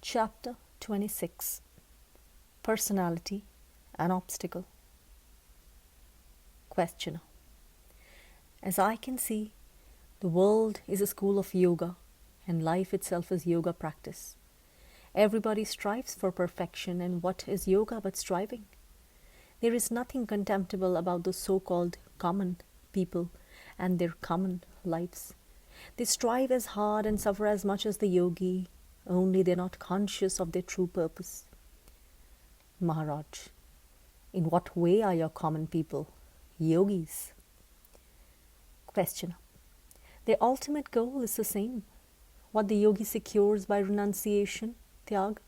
Chapter 26. Personality, an Obstacle. Questioner. As I can see, the world is a school of yoga, and life itself is yoga practice. Everybody strives for perfection, and what is yoga but striving? There is nothing contemptible about the so-called common people and their common lives. They strive as hard and suffer as much as the yogi, only they are not conscious of their true purpose. Maharaj, in what way are your common people yogis? Questioner. Their ultimate goal is the same. What the yogi secures by renunciation, tyag,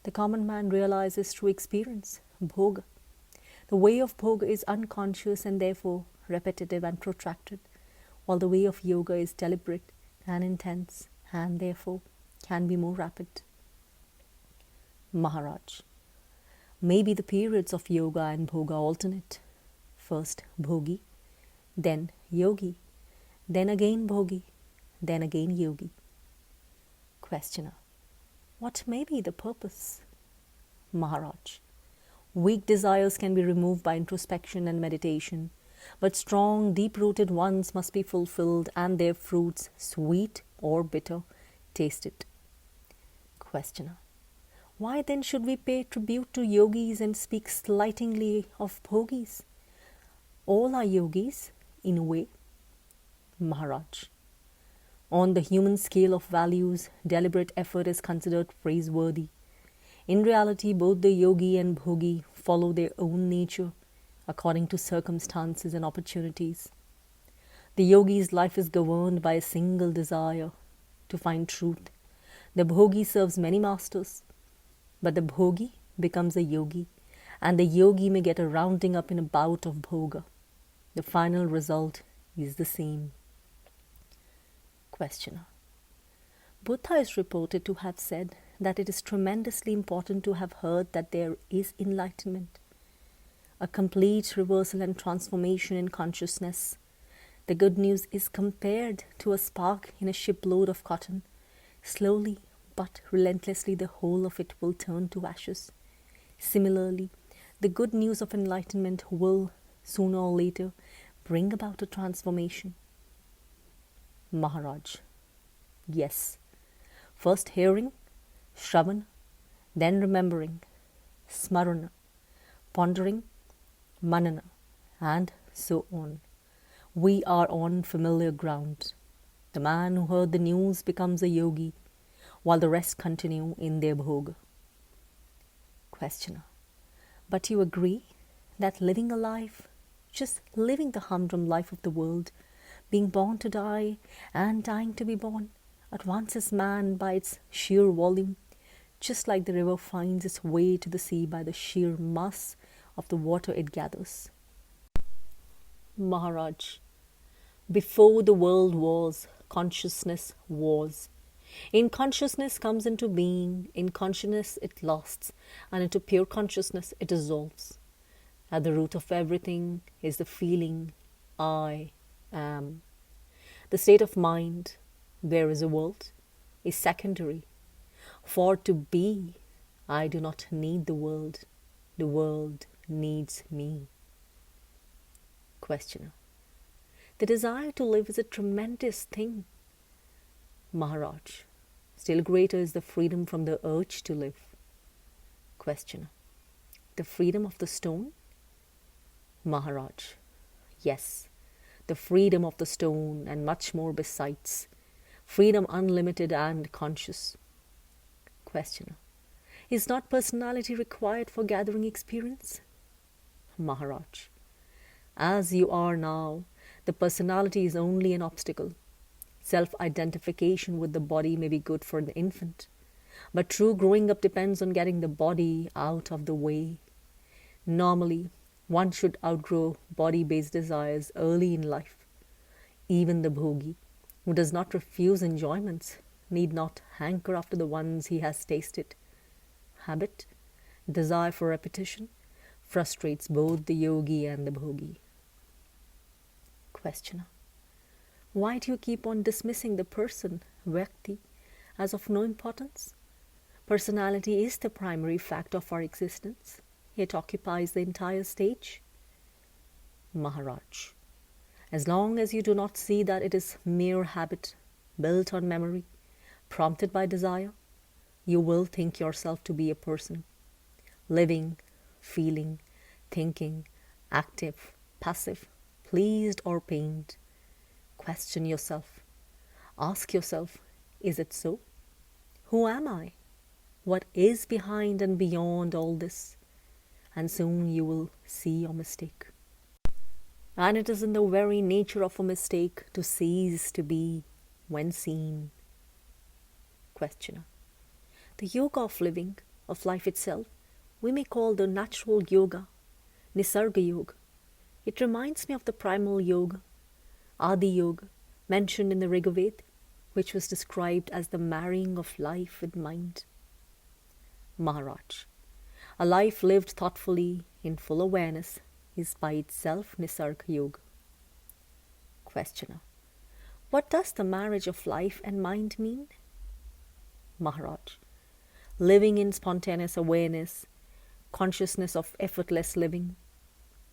the common man realizes through experience, bhoga. The way of bhoga is unconscious and therefore repetitive and protracted, while the way of yoga is deliberate and intense and therefore can be more rapid. Maharaj. Maybe the periods of yoga and bhoga alternate. First bhogi, then yogi, then again bhogi, then again yogi. Questioner. What may be the purpose? Maharaj. Weak desires can be removed by introspection and meditation, but strong, deep-rooted ones must be fulfilled and their fruits, sweet or bitter, tasted. Questioner. Why then should we pay tribute to yogis and speak slightingly of bhogis? All are yogis, in a way. Maharaj. On the human scale of values, deliberate effort is considered praiseworthy. In reality, both the yogi and bhogi follow their own nature according to circumstances and opportunities. The yogi's life is governed by a single desire to find truth. The bhogi serves many masters, but the bhogi becomes a yogi, and the yogi may get a rounding up in a bout of bhoga. The final result is the same. Questioner. Buddha is reported to have said that it is tremendously important to have heard that there is enlightenment, a complete reversal and transformation in consciousness. The good news is compared to a spark in a shipload of cotton. Slowly but relentlessly the whole of it will turn to ashes. Similarly, the good news of enlightenment will, sooner or later, bring about a transformation. Maharaj. Yes. First hearing, Shravan, then remembering, Smarana, pondering, Manana, and so on. We are on familiar ground. The man who heard the news becomes a yogi, while the rest continue in their bhoga. Questioner. But you agree that living a life, just living the humdrum life of the world, being born to die and dying to be born, advances man by its sheer volume, just like the river finds its way to the sea by the sheer mass of the water it gathers. Maharaj. Before the world was, consciousness was. In consciousness comes into being, in consciousness it lasts, and into pure consciousness it dissolves. At the root of everything is the feeling, I am. The state of mind, there is a world, is secondary. For to be, I do not need the world needs me. Questioner. The desire to live is a tremendous thing. Maharaj. Still greater is the freedom from the urge to live. Questioner. The freedom of the stone? Maharaj. Yes, the freedom of the stone and much more besides. Freedom unlimited and conscious. Questioner. Is not personality required for gathering experience? Maharaj. As you are now, the personality is only an obstacle. Self-identification with the body may be good for the infant, but true growing up depends on getting the body out of the way. Normally, one should outgrow body-based desires early in life. Even the bhogi, who does not refuse enjoyments, need not hanker after the ones he has tasted. Habit, desire for repetition, frustrates both the yogi and the bhogi. Questioner. Why do you keep on dismissing the person, Vyakti, as of no importance? Personality is the primary fact of our existence. It occupies the entire stage. Maharaj, as long as you do not see that it is mere habit, built on memory, prompted by desire, you will think yourself to be a person, living, feeling, thinking, active, passive, pleased or pained. Question yourself. Ask yourself, is it so? Who am I? What is behind and beyond all this? And soon you will see your mistake. And it is in the very nature of a mistake to cease to be when seen. Questioner. The yoga of living, of life itself, we may call the natural yoga, Nisarga Yoga. It reminds me of the primal yoga, Adi Yoga, mentioned in the Rigveda, which was described as the marrying of life with mind. Maharaj, a life lived thoughtfully in full awareness is by itself Nisarga Yoga. Questioner. What does the marriage of life and mind mean? Maharaj, living in spontaneous awareness, consciousness of effortless living,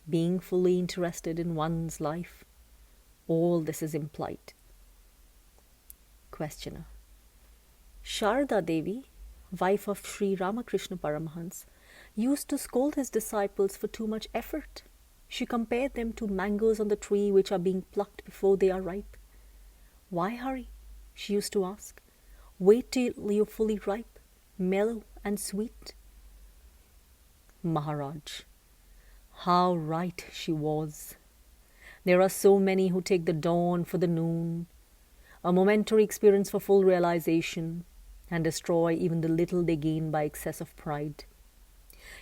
being fully interested in one's life, all this is implied. Questioner. Sharda Devi, wife of Sri Ramakrishna Paramahans, used to scold his disciples for too much effort. She compared them to mangoes on the tree which are being plucked before they are ripe. Why hurry? She used to ask. Wait till you're fully ripe, mellow and sweet. Maharaj, how right she was. There are so many who take the dawn for the noon, a momentary experience for full realization, and destroy even the little they gain by excess of pride.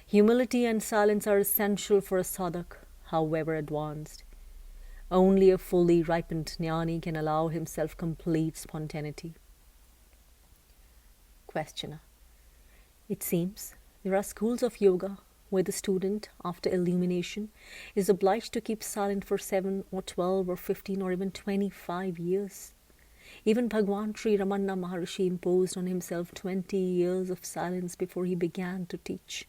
Humility and silence are essential for a sadhak, however advanced. Only a fully ripened jnani can allow himself complete spontaneity. Questioner. It seems there are schools of yoga where the student, after illumination, is obliged to keep silent for 7 or 12 or 15 or even 25 years. Even Bhagwan Sri Ramana Maharshi imposed on himself 20 years of silence before he began to teach.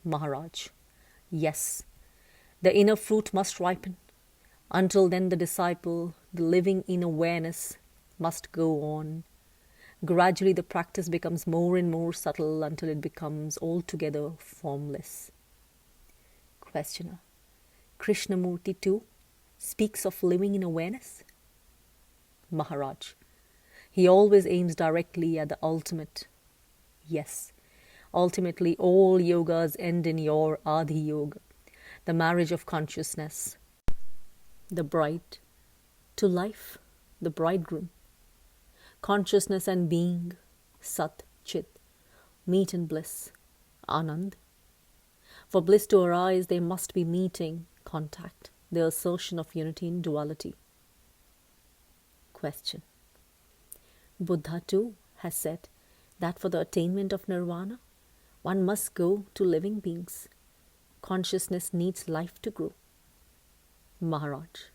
Maharaj, yes, the inner fruit must ripen. Until then the disciple, the living in awareness, must go on. Gradually the practice becomes more and more subtle until it becomes altogether formless. Questioner. Krishnamurti too speaks of living in awareness? Maharaj, he always aims directly at the ultimate. Yes, ultimately all yogas end in your Adi Yoga, the marriage of consciousness. The bride to life, the bridegroom. Consciousness and being, Sat, Chit, meet in bliss, Anand. For bliss to arise, there must be meeting, contact, the assertion of unity in duality. Question. Buddha too has said that for the attainment of nirvana, one must go to living beings. Consciousness needs life to grow. Maharaj,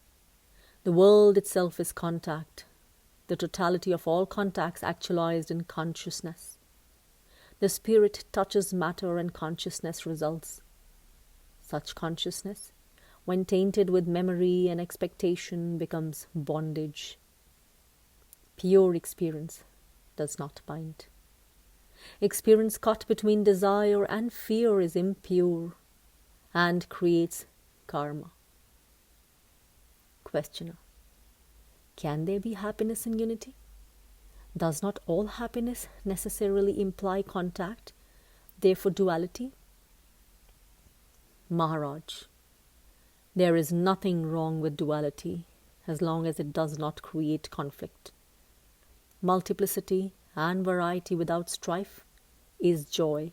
the world itself is contact, the totality of all contacts actualized in consciousness. The spirit touches matter and consciousness results. Such consciousness, when tainted with memory and expectation, becomes bondage. Pure experience does not bind. Experience caught between desire and fear is impure and creates karma. Questioner. Can there be happiness in unity? Does not all happiness necessarily imply contact, therefore duality? Maharaj, there is nothing wrong with duality as long as it does not create conflict. Multiplicity and variety without strife is joy.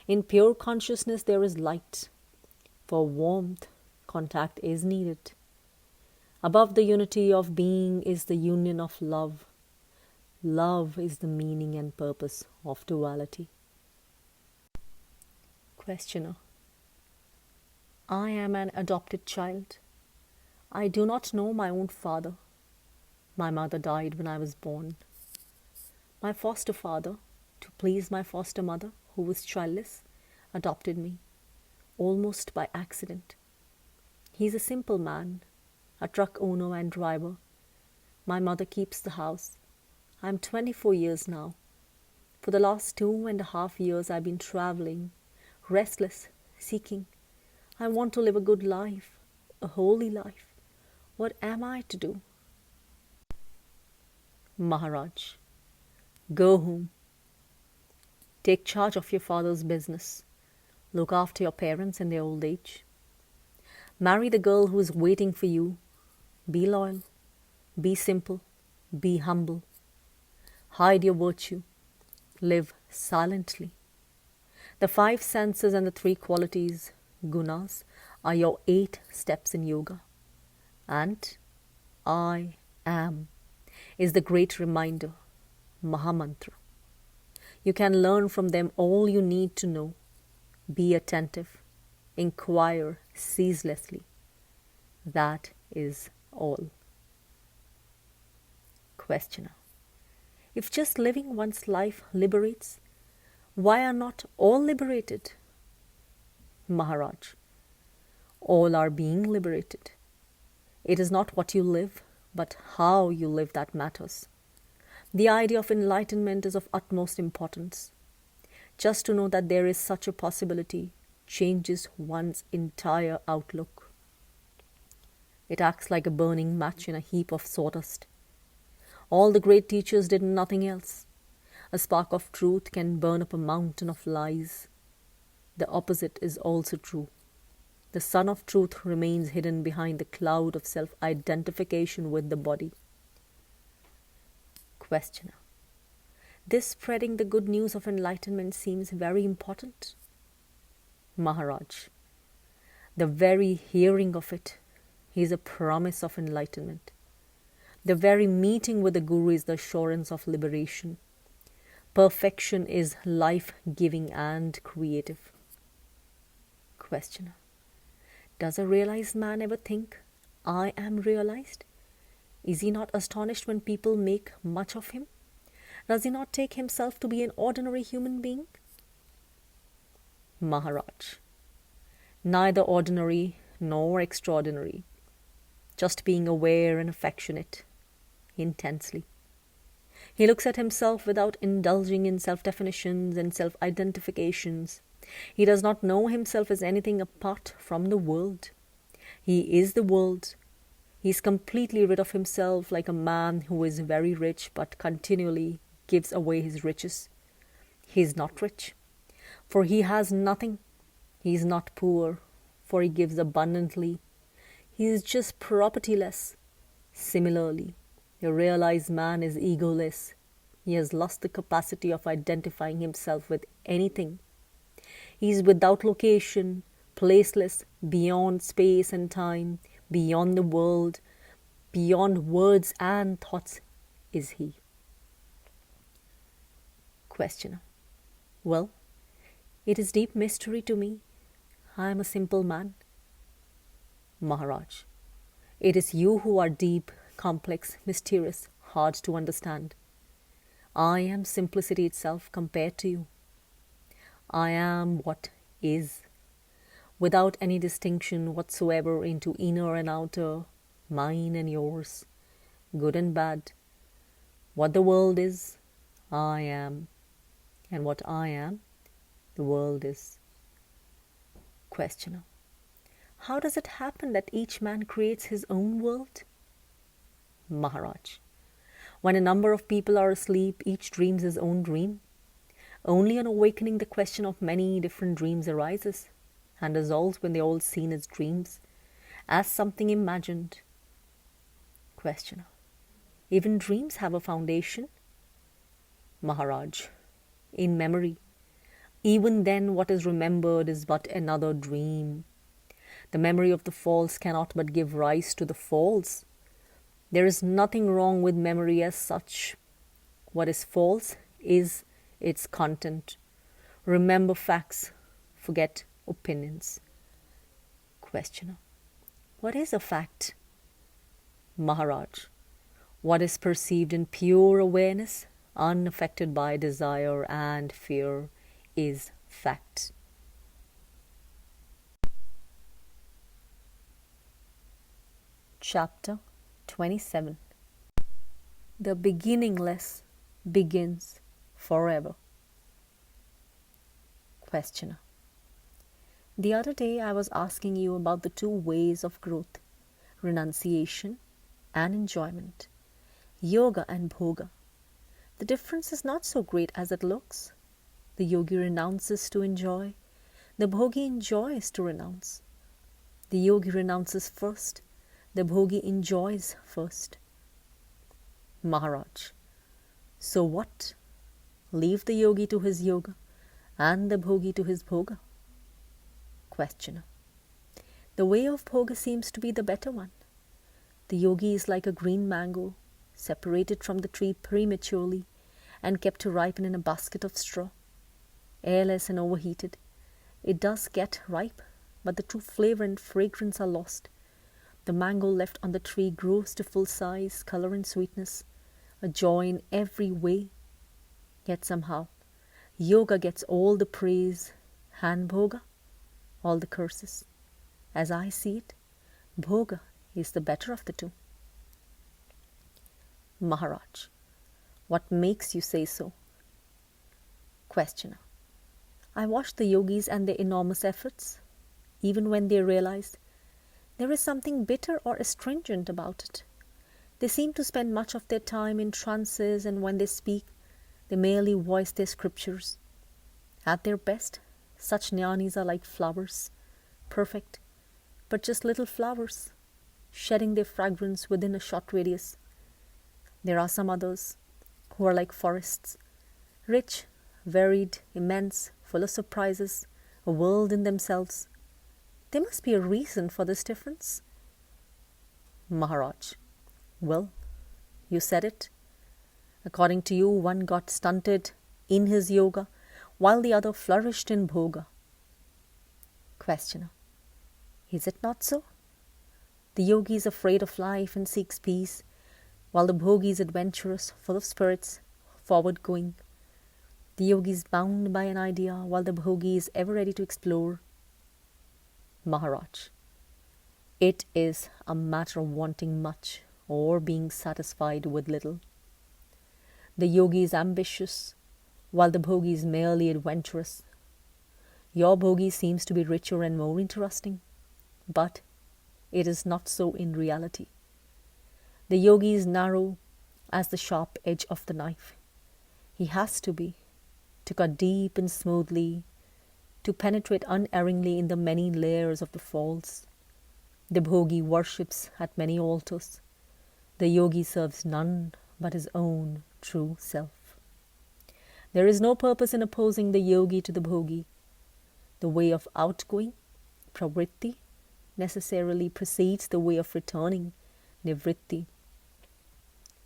In pure consciousness there is light. For warmth, contact is needed. Above the unity of being is the union of love. Love is the meaning and purpose of duality. Questioner. I am an adopted child. I do not know my own father. My mother died when I was born. My foster father, to please my foster mother, who was childless, adopted me, almost by accident. He's a simple man, a truck owner and driver. My mother keeps the house. I'm 24 years now. For the last 2.5 years I've been traveling, restless, seeking. I want to live a good life, a holy life. What am I to do? Maharaj, go home. Take charge of your father's business. Look after your parents in their old age. Marry the girl who is waiting for you. Be loyal. Be simple. Be humble. Hide your virtue. Live silently. The 5 senses and the 3 qualities, gunas, are your 8 steps in yoga. And I am is the great reminder, Mahamantra. You can learn from them all you need to know. Be attentive. Inquire ceaselessly. That is all. Questioner. If just living one's life liberates, why are not all liberated? Maharaj. All are being liberated. It is not what you live, but how you live that matters. The idea of enlightenment is of utmost importance. Just to know that there is such a possibility changes one's entire outlook. It acts like a burning match in a heap of sawdust. All the great teachers did nothing else. A spark of truth can burn up a mountain of lies. The opposite is also true. The sun of truth remains hidden behind the cloud of self-identification with the body. Questioner. This spreading the good news of enlightenment seems very important. Maharaj. The very hearing of it is a promise of enlightenment. The very meeting with the Guru is the assurance of liberation. Perfection is life-giving and creative. Questioner. Does a realized man ever think, I am realized? Is he not astonished when people make much of him? Does he not take himself to be an ordinary human being? Maharaj. Neither ordinary nor extraordinary. Just being aware and affectionate, intensely. He looks at himself without indulging in self-definitions and self-identifications. He does not know himself as anything apart from the world. He is the world. He is completely rid of himself, like a man who is very rich but continually gives away his riches. He is not rich, for he has nothing. He is not poor, for he gives abundantly. He is just propertyless. Similarly, the realized man is egoless. He has lost the capacity of identifying himself with anything. He is without location, placeless, beyond space and time, beyond the world, beyond words and thoughts is he. Questioner. Well, it is deep mystery to me. I am a simple man. Maharaj. It is you who are deep, complex, mysterious, hard to understand. I am simplicity itself compared to you. I am what is, without any distinction whatsoever into inner and outer, mine and yours, good and bad. What the world is, I am, and what I am, the world is. Questioner. How does it happen that each man creates his own world? Maharaj. When a number of people are asleep, each dreams his own dream. Only on awakening the question of many different dreams arises and dissolves when they all seen as dreams, as something imagined. Questioner. Even dreams have a foundation? Maharaj. In memory. Even then what is remembered is but another dream. The memory of the false cannot but give rise to the false. There is nothing wrong with memory as such. What is false is its content. Remember facts, forget opinions. Questioner. What is a fact? Maharaj. What is perceived in pure awareness unaffected by desire and fear, is fact. Chapter 27. The beginningless begins forever. Questioner. The other day I was asking you about the two ways of growth, renunciation and enjoyment, yoga and bhoga. The difference is not so great as it looks. The yogi renounces to enjoy, the bhogi enjoys to renounce. The yogi renounces first, the bhogi enjoys first. Maharaj. So what? Leave the yogi to his yoga and the bhogi to his bhoga. Questioner. The way of bhoga seems to be the better one. The yogi is like a green mango, separated from the tree prematurely and kept to ripen in a basket of straw. Airless and overheated, it does get ripe, but the true flavor and fragrance are lost. The mango left on the tree grows to full size, color and sweetness, a joy in every way. Yet somehow, yoga gets all the praise and bhoga all the curses. As I see it, bhoga is the better of the two. Maharaj. What makes you say so? Questioner. I watch the yogis and their enormous efforts, even when they realize there is something bitter or astringent about it. They seem to spend much of their time in trances, and when they speak, they merely voice their scriptures. At their best, such jnanis are like flowers, perfect, but just little flowers, shedding their fragrance within a short radius. There are some others who are like forests, rich, varied, immense, full of surprises, a world in themselves. There must be a reason for this difference. Maharaj. Well, you said it. According to you, one got stunted in his yoga, while the other flourished in bhoga. Questioner. Is it not so? The yogi is afraid of life and seeks peace, while the bhogi is adventurous, full of spirits, forward-going. The yogi is bound by an idea, while the bhogi is ever ready to explore. Maharaj. It is a matter of wanting much or being satisfied with little. The yogi is ambitious, while the bhogi is merely adventurous. Your bhogi seems to be richer and more interesting, but it is not so in reality. The yogi is narrow as the sharp edge of the knife. He has to be, to cut deep and smoothly, to penetrate unerringly in the many layers of the false. The bhogi worships at many altars. The yogi serves none but his own true self. There is no purpose in opposing the yogi to the bhogi. The way of outgoing, pravritti, necessarily precedes the way of returning, nivritti.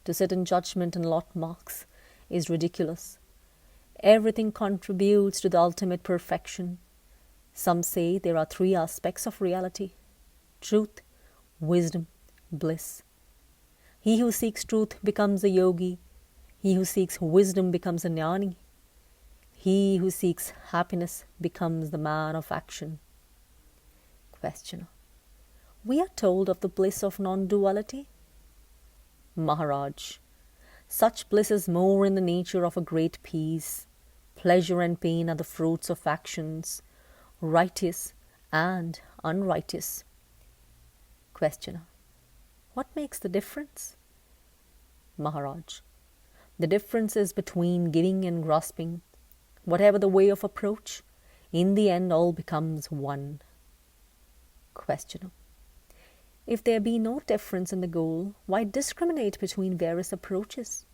To sit in judgment and lot marks is ridiculous. Everything contributes to the ultimate perfection. Some say there are three aspects of reality: truth, wisdom, bliss. He who seeks truth becomes a yogi. He who seeks wisdom becomes a jnani. He who seeks happiness becomes the man of action. Questioner. We are told of the bliss of non-duality. Maharaj. Such bliss is more in the nature of a great peace. Pleasure and pain are the fruits of actions, righteous and unrighteous. Questioner. What makes the difference? Maharaj. The difference is between giving and grasping. Whatever the way of approach, in the end all becomes one. Questioner. If there be no difference in the goal, why discriminate between various approaches?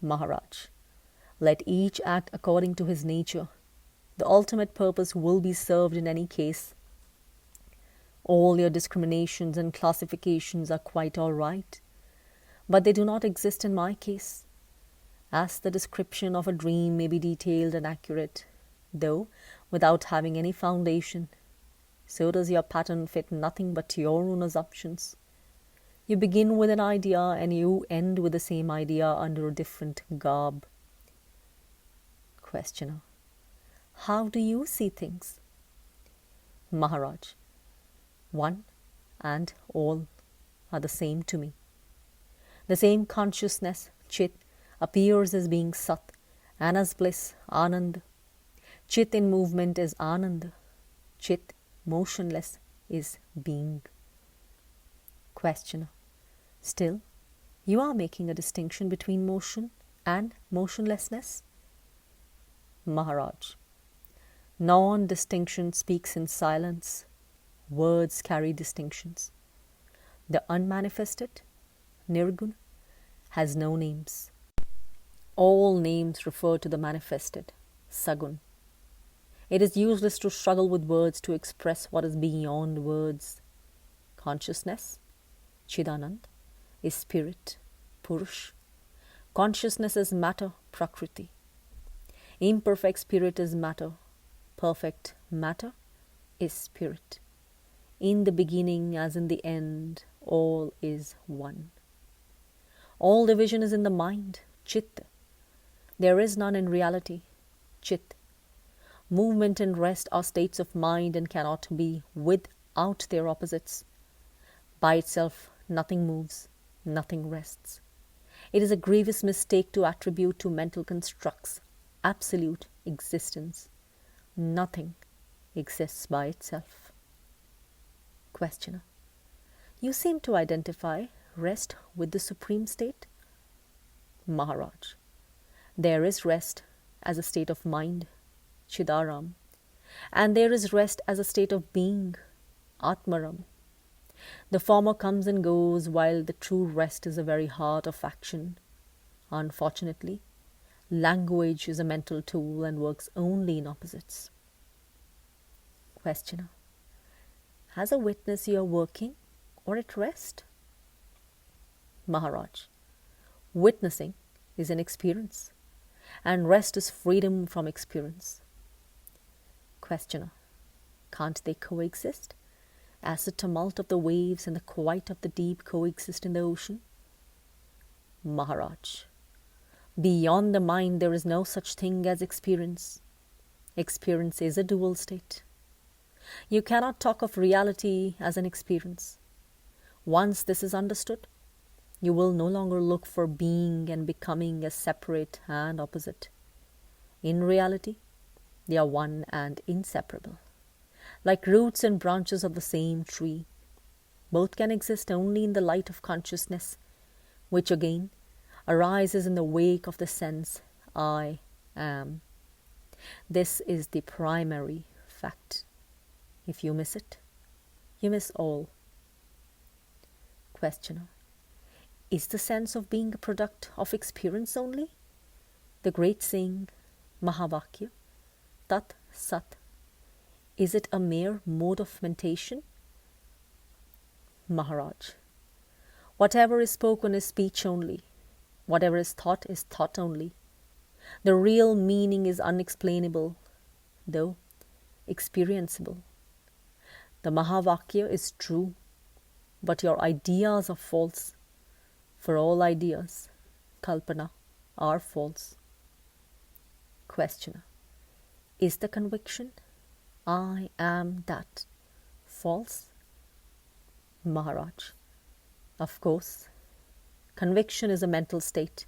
Maharaj. Let each act according to his nature. The ultimate purpose will be served in any case. All your discriminations and classifications are quite all right, but they do not exist in my case. As the description of a dream may be detailed and accurate, though without having any foundation, so does your pattern fit nothing but your own assumptions. You begin with an idea and you end with the same idea under a different garb. Questioner. How do you see things? Maharaj. One and all are the same to me. The same consciousness, Chit, appears as being Sat, and as bliss, Anand. Chit in movement is Anand. Chit, motionless, is being. Questioner. Still, you are making a distinction between motion and motionlessness? Maharaj. Non-distinction speaks in silence. Words carry distinctions. The unmanifested, Nirguna, has no names. All names refer to the manifested, Sagun. It is useless to struggle with words to express what is beyond words. Consciousness, Chidanand, is spirit, Purush. Consciousness is matter, Prakriti. Imperfect spirit is matter. Perfect matter is spirit. In the beginning as in the end, all is one. All division is in the mind, Chitta. There is none in reality, Chit. Movement and rest are states of mind and cannot be without their opposites. By itself, nothing moves, nothing rests. It is a grievous mistake to attribute to mental constructs absolute existence. Nothing exists by itself. Questioner. You seem to identify rest with the supreme state? Maharaj. There is rest as a state of mind, Chidaram, and there is rest as a state of being, Atmaram. The former comes and goes while the true rest is the very heart of action. Unfortunately, language is a mental tool and works only in opposites. Questioner. As a witness you are working or at rest? Maharaj. Witnessing is an experience, and rest is freedom from experience. Questioner. Can't they coexist? As the tumult of the waves and the quiet of the deep coexist in the ocean? Maharaj. Beyond the mind there is no such thing as experience. Experience is a dual state. You cannot talk of reality as an experience. Once this is understood, you will no longer look for being and becoming as separate and opposite. In reality, they are one and inseparable. Like roots and branches of the same tree, both can exist only in the light of consciousness, which again arises in the wake of the sense, I am. This is the primary fact. If you miss it, you miss all. Questioner. Is the sense of being a product of experience only? The great saying, Mahavakya, Tat Sat, is it a mere mode of mentation? Maharaj. Whatever is spoken is speech only. Whatever is thought only. The real meaning is unexplainable, though experienceable. The Mahavakya is true, but your ideas are false. For all ideas, Kalpana, are false. Questioner. Is the conviction, I am that, false? Maharaj. Of course. Conviction is a mental state.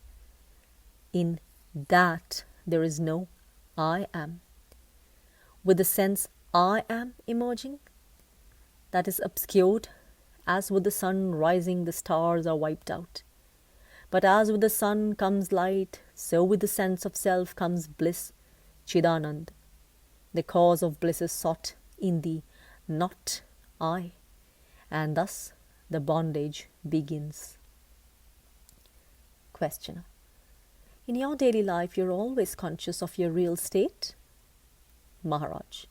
In that there is no I am. With the sense I am emerging, that is obscured. As with the sun rising, the stars are wiped out. But as with the sun comes light, so with the sense of self comes bliss, Chidanand. The cause of bliss is sought in the not I, and thus the bondage begins. Questioner. In your daily life, you're always conscious of your real state? Maharaj.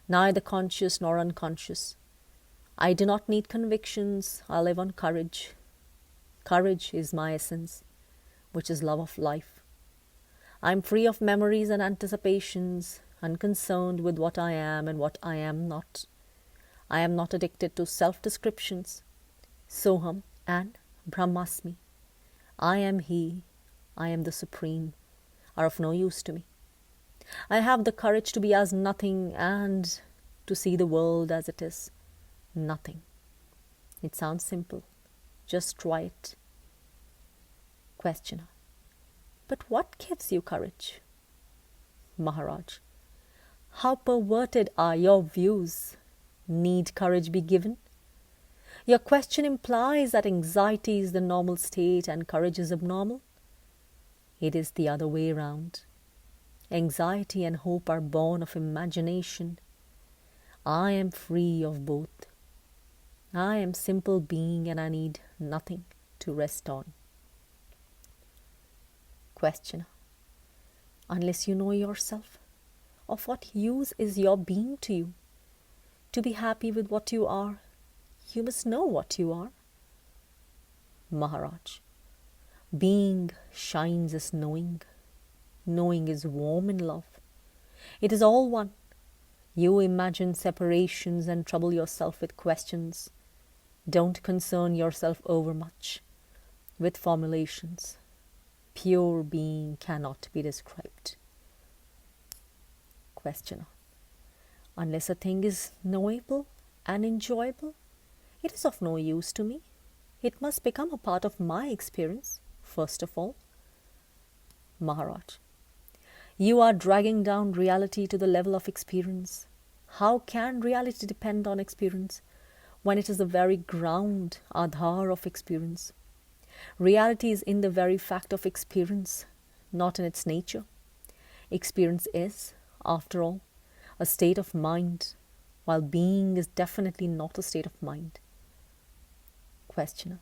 Neither conscious nor unconscious. I do not need convictions, I live on courage. Courage is my essence, which is love of life. I am free of memories and anticipations, unconcerned with what I am and what I am not. I am not addicted to self-descriptions. Soham and Brahmasmi, I am He, I am the Supreme, are of no use to me. I have the courage to be as nothing and to see the world as it is, nothing. It sounds simple. Just try it. Questioner. But what gives you courage? Maharaj. How perverted are your views? Need courage be given? Your question implies that anxiety is the normal state and courage is abnormal. It is the other way round. Anxiety and hope are born of imagination. I am free of both. I am simple being and I need nothing to rest on. Questioner. Unless you know yourself, of what use is your being to you? To be happy with what you are, you must know what you are. Maharaj. Being shines as knowing. Knowing is warm in love. It is all one. You imagine separations and trouble yourself with questions. Don't concern yourself overmuch with formulations. Pure being cannot be described. Questioner. Unless a thing is knowable and enjoyable, it is of no use to me. It must become a part of my experience, first of all. Maharaj. You are dragging down reality to the level of experience. How can reality depend on experience when it is the very ground, Aadhar of experience? Reality is in the very fact of experience, not in its nature. Experience is, after all, a state of mind, while being is definitely not a state of mind. Questioner.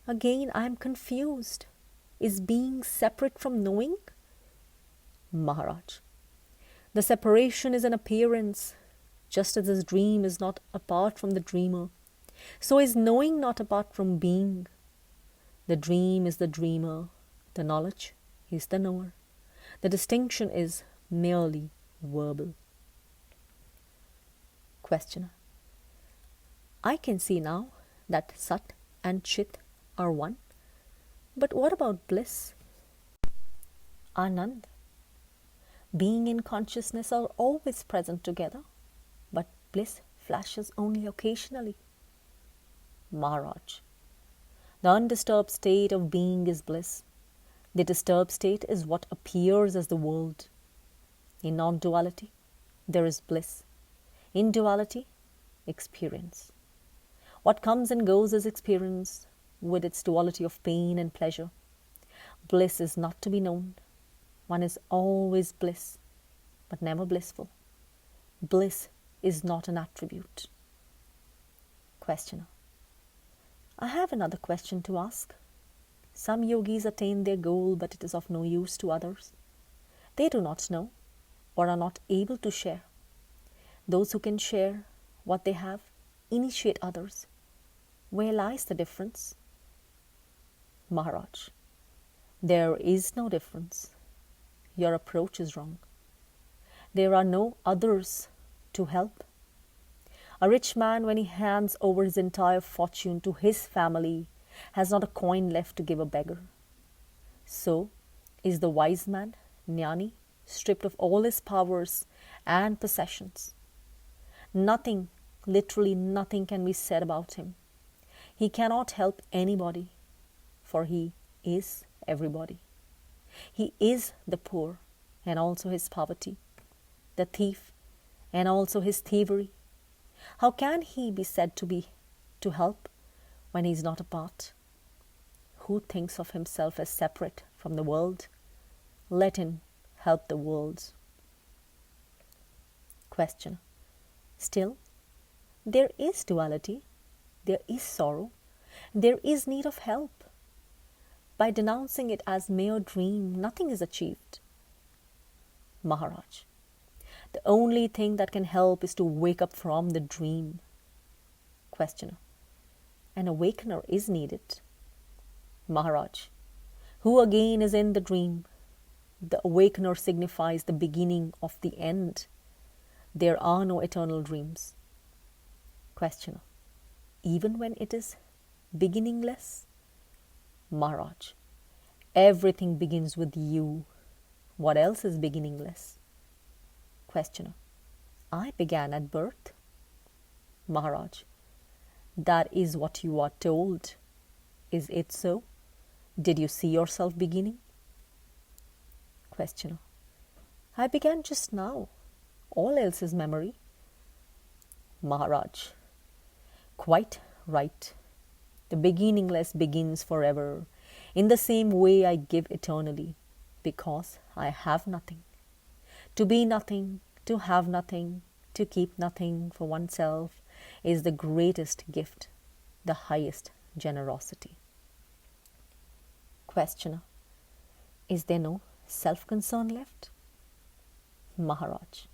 Again, I am confused. Is being separate from knowing? Maharaj. The separation is an appearance. Just as this dream is not apart from the dreamer, so is knowing not apart from being. The dream is the dreamer. The knowledge is the knower. The distinction is merely verbal. Questioner. I can see now that Sat and Chit are one. But what about bliss? Anand. Being and consciousness are always present together, but bliss flashes only occasionally. Maharaj. The undisturbed state of being is bliss. The disturbed state is what appears as the world. In non-duality, there is bliss. In duality, experience. What comes and goes is experience, with its duality of pain and pleasure. Bliss is not to be known. One is always bliss, but never blissful. Bliss is not an attribute. Questioner. I have another question to ask. Some yogis attain their goal, but it is of no use to others. They do not know or are not able to share. Those who can share what they have initiate others. Where lies the difference? Maharaj. There is no difference. Your approach is wrong. There are no others to help. A rich man, when he hands over his entire fortune to his family, has not a coin left to give a beggar. So is the wise man, Jnani, stripped of all his powers and possessions. Nothing, literally nothing, can be said about him. He cannot help anybody, for he is everybody. He is the poor and also his poverty, the thief and also his thievery. How can he be said to help when he is not a part? Who thinks of himself as separate from the world? Let him help the world. Question. Still, there is duality, there is sorrow, there is need of help. By denouncing it as mere dream, nothing is achieved. Maharaj. The only thing that can help is to wake up from the dream. Questioner. An awakener is needed. Maharaj. Who again is in the dream? The awakener signifies the beginning of the end. There are no eternal dreams. Questioner. Even when it is beginningless? Maharaj, everything begins with you. What else is beginningless? Questioner, I began at birth. Maharaj, that is what you are told. Is it so? Did you see yourself beginning? Questioner, I began just now. All else is memory. Maharaj, quite right. The beginningless begins forever. In the same way I give eternally, because I have nothing. To be nothing, to have nothing, to keep nothing for oneself is the greatest gift, the highest generosity. Questioner, is there no self-concern left? Maharaj,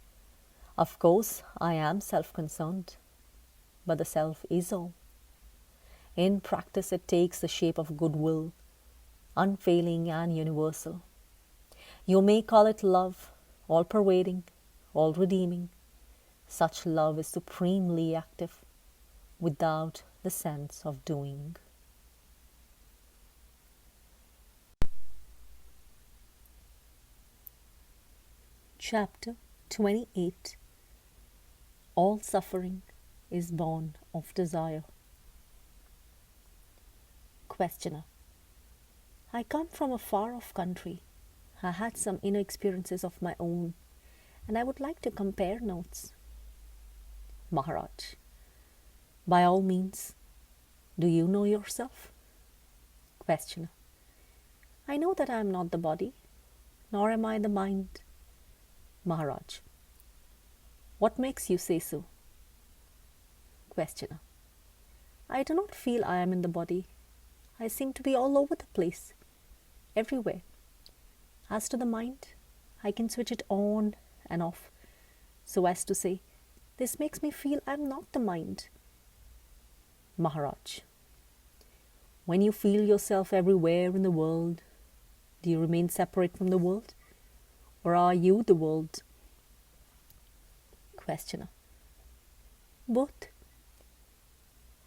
of course I am self-concerned, but the self is all. In practice it takes the shape of goodwill, unfailing and universal. You may call it love, all-pervading, all-redeeming. Such love is supremely active, without the sense of doing. Chapter 28. All suffering is born of desire. Questioner, I come from a far-off country. I had some inner experiences of my own, and I would like to compare notes. Maharaj, by all means. Do you know yourself? Questioner, I know that I am not the body, nor am I the mind. Maharaj, what makes you say so? Questioner, I do not feel I am in the body. I seem to be all over the place, everywhere. As to the mind, I can switch it on and off, so as to say, this makes me feel I am not the mind. Maharaj, when you feel yourself everywhere in the world, do you remain separate from the world? Or are you the world? Questioner, both.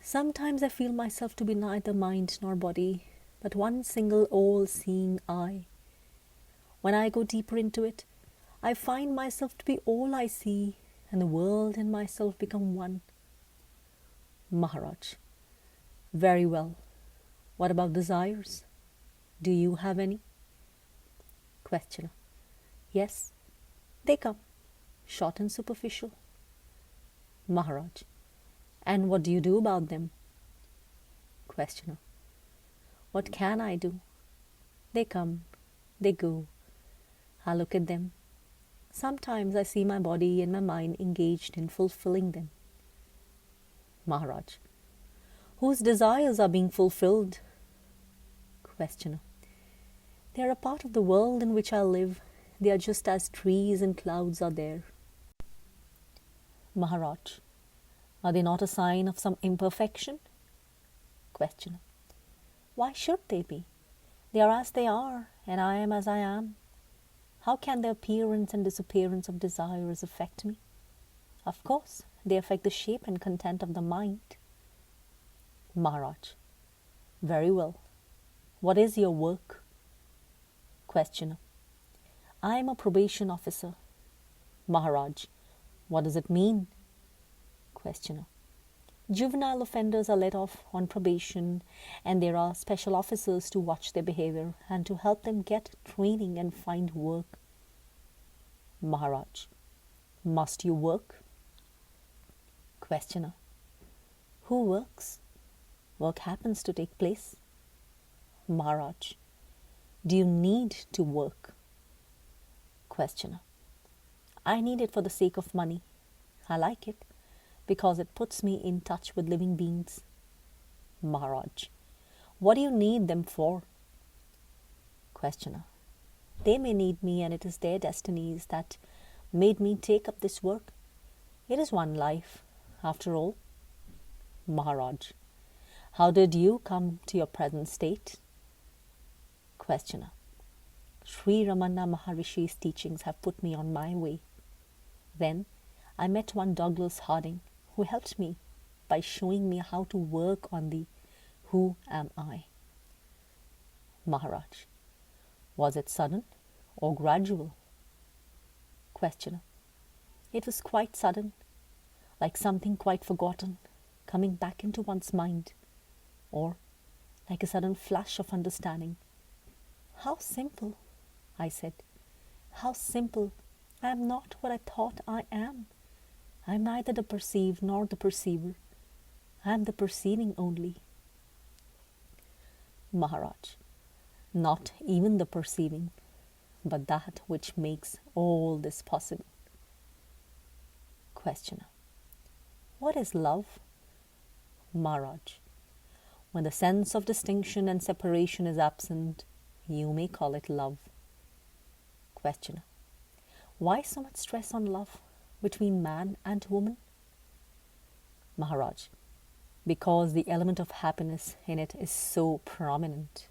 Sometimes I feel myself to be neither mind nor body, but one single all-seeing I. When I go deeper into it, I find myself to be all I see, and the world and myself become one. Maharaj, very well. What about desires? Do you have any? Questioner, yes, they come, short and superficial. Maharaj, and what do you do about them? Questioner, what can I do? They come, they go. I look at them. Sometimes I see my body and my mind engaged in fulfilling them. Maharaj, whose desires are being fulfilled? Questioner, they are a part of the world in which I live. They are just as trees and clouds are there. Maharaj, are they not a sign of some imperfection? Questioner, why should they be? They are as they are, and I am as I am. How can the appearance and disappearance of desires affect me? Of course, they affect the shape and content of the mind. Maharaj, very well. What is your work? Questioner, I am a probation officer. Maharaj, what does it mean? Questioner, juvenile offenders are let off on probation, and there are special officers to watch their behavior and to help them get training and find work. Maharaj, must you work? Questioner, who works? Work happens to take place. Maharaj, do you need to work? Questioner, I need it for the sake of money. I like it because it puts me in touch with living beings. Maharaj, what do you need them for? Questioner, they may need me, and it is their destinies that made me take up this work. It is one life, after all. Maharaj, how did you come to your present state? Questioner, Shri Ramana Maharishi's teachings have put me on my way. Then I met one Douglas Harding, who helped me by showing me how to work on the Who am I? Maharaj. Was it sudden or gradual? Questioner. It was quite sudden, like something quite forgotten coming back into one's mind, or like a sudden flash of understanding. How simple, I said. How simple. I am not what I thought I am. I am neither the perceived nor the perceiver. I am the perceiving only. Maharaj. Not even the perceiving, but that which makes all this possible. Questioner. What is love? Maharaj. When the sense of distinction and separation is absent, you may call it love. Questioner. Why so much stress on love between man and woman? Maharaj. Because the element of happiness in it is so prominent.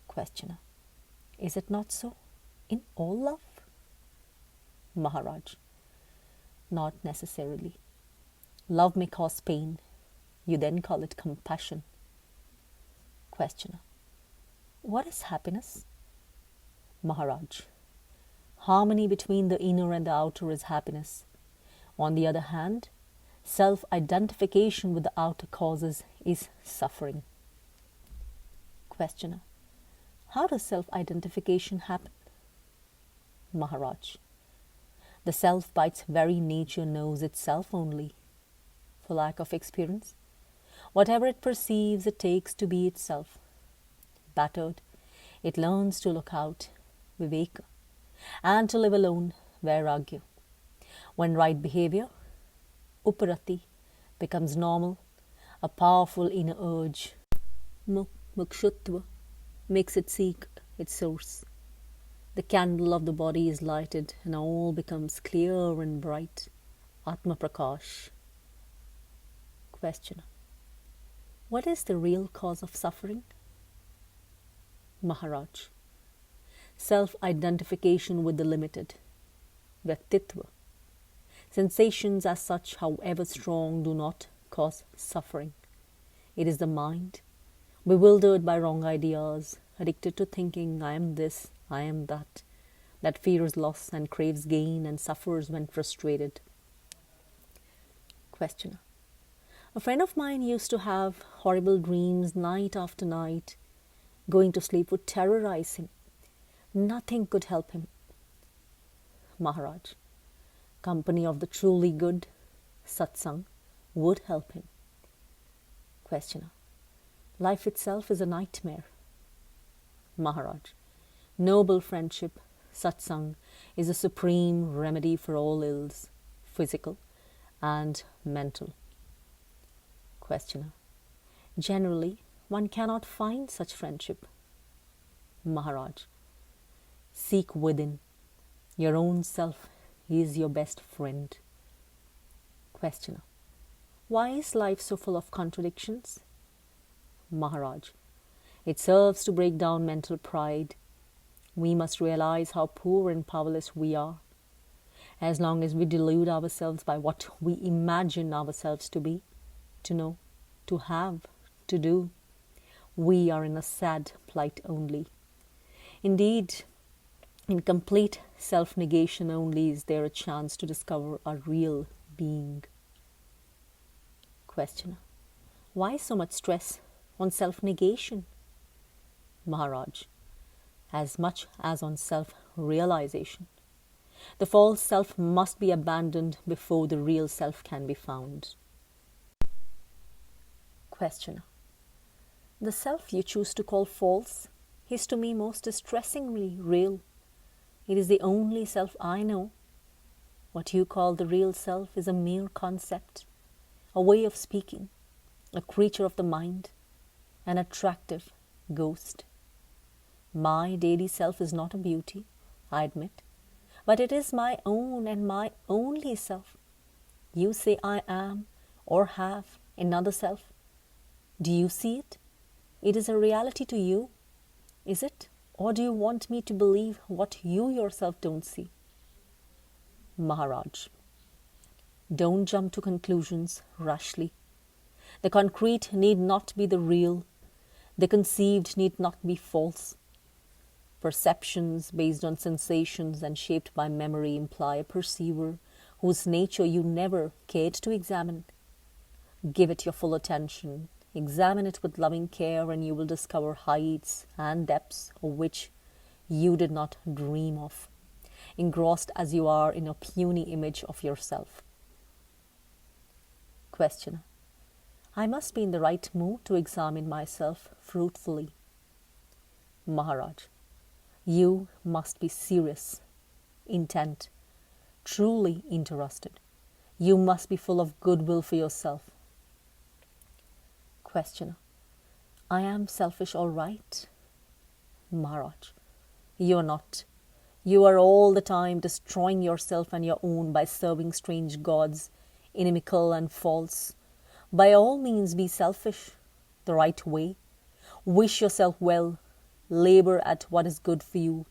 Questioner. Is it not so in all love? Maharaj. Not necessarily. Love may cause pain. You then call it compassion. Questioner. What is happiness? Maharaj. Harmony between the inner and the outer is happiness. On the other hand, self-identification with the outer causes is suffering. Questioner. How does self-identification happen? Maharaj. The self by its very nature knows itself only. For lack of experience, whatever it perceives it takes to be itself. Battered, it learns to look out, viveka, and to live alone, vairagya. When right behavior, uparati, becomes normal, a powerful inner urge, mukshutva, makes it seek its source. The candle of the body is lighted and all becomes clear and bright. Atma Prakash. Questioner. What is the real cause of suffering? Maharaj. Self-identification with the limited, Vyaktitva. Sensations as such, however strong, do not cause suffering. It is the mind, bewildered by wrong ideas, addicted to thinking, I am this, I am that fears loss and craves gain and suffers when frustrated. Questioner. A friend of mine used to have horrible dreams night after night. Going to sleep would terrorize him. Nothing could help him. Maharaj. Company of the truly good, satsang, would help him. Questioner. Life itself is a nightmare. Maharaj. Noble friendship, satsang, is a supreme remedy for all ills, physical and mental. Questioner. Generally, one cannot find such friendship. Maharaj. Seek within. Your own self is your best friend. Questioner. Why is life so full of contradictions? Maharaj. It serves to break down mental pride. We must realize how poor and powerless we are. As long as we delude ourselves by what we imagine ourselves to be, to know, to have, to do, we are in a sad plight only. Indeed, in complete self-negation only is there a chance to discover our real being. Questioner. Why so much stress on self-negation? Maharaj. As much as on self-realization. The false self must be abandoned before the real self can be found. Questioner. The self you choose to call false is to me most distressingly real. It is the only self I know. What you call the real self is a mere concept, a way of speaking, a creature of the mind, an attractive ghost. My daily self is not a beauty, I admit, but it is my own and my only self. You say I am or have another self. Do you see it? It is a reality to you, is it? Or do you want me to believe what you yourself don't see? Maharaj. Don't jump to conclusions rashly. The concrete need not be the real. The conceived need not be false. Perceptions based on sensations and shaped by memory imply a perceiver whose nature you never cared to examine. Give it your full attention. Examine it with loving care, and you will discover heights and depths of which you did not dream of, engrossed as you are in a puny image of yourself. Questioner: I must be in the right mood to examine myself fruitfully. Maharaj: you must be serious, intent, truly interested. You must be full of goodwill for yourself. Questioner: I am selfish, all right. Maharaj: you are not. You are all the time destroying yourself and your own by serving strange gods, inimical and false. By all means be selfish, the right way. Wish yourself well. Labor at what is good for you.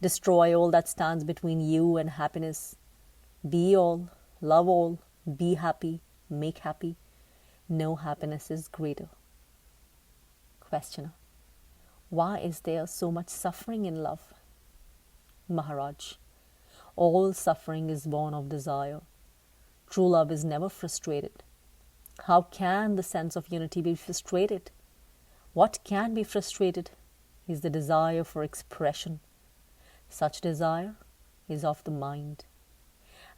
Destroy all that stands between you and happiness. Be all, love all, be happy, make happy. No happiness is greater. Questioner: why is there so much suffering in love? Maharaj: all suffering is born of desire. True love is never frustrated. How can the sense of unity be frustrated? What can be frustrated is the desire for expression. Such desire is of the mind.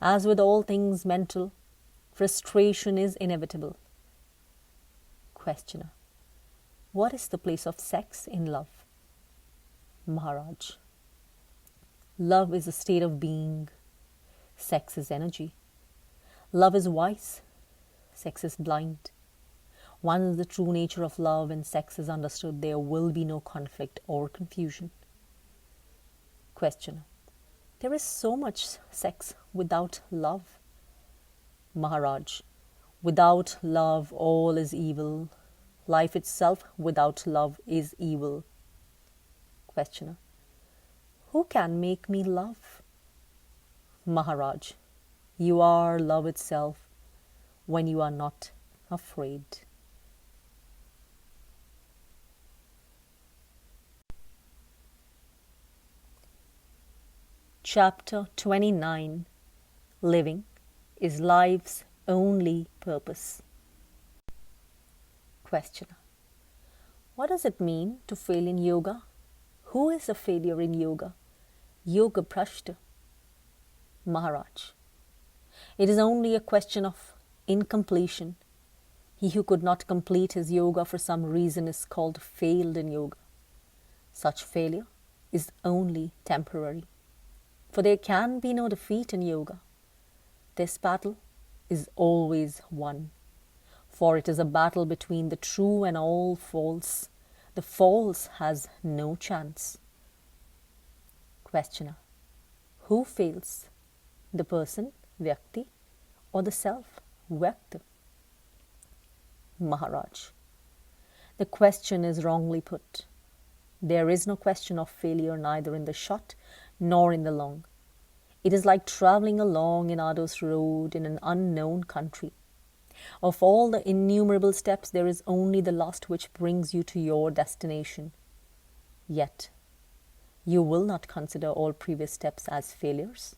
As with all things mental, frustration is inevitable. Questioner: what is the place of sex in love? Maharaj: love is a state of being. Sex is energy. Love is wise. Sex is blind. Once the true nature of love and sex is understood, there will be no conflict or confusion. Questioner: there is so much sex without love. Maharaj: without love all is evil. Life itself without love is evil. Questioner: who can make me love? Maharaj: you are love itself when you are not afraid. Chapter 29. Living is life's only purpose. Questioner: what does it mean to fail in yoga? Who is a failure in yoga? Yoga Prashta. Maharaj: it is only a question of incompletion. He who could not complete his yoga for some reason is called failed in yoga. Such failure is only temporary, for there can be no defeat in yoga. This battle is always won, for it is a battle between the true and all false. The false has no chance. Questioner: who fails? The person, Vyakti, or the self, Vyakt? Maharaj: the question is wrongly put. There is no question of failure neither in the short nor in the long. It is like travelling along an arduous road in an unknown country. Of all the innumerable steps, there is only the last which brings you to your destination. Yet, you will not consider all previous steps as failures.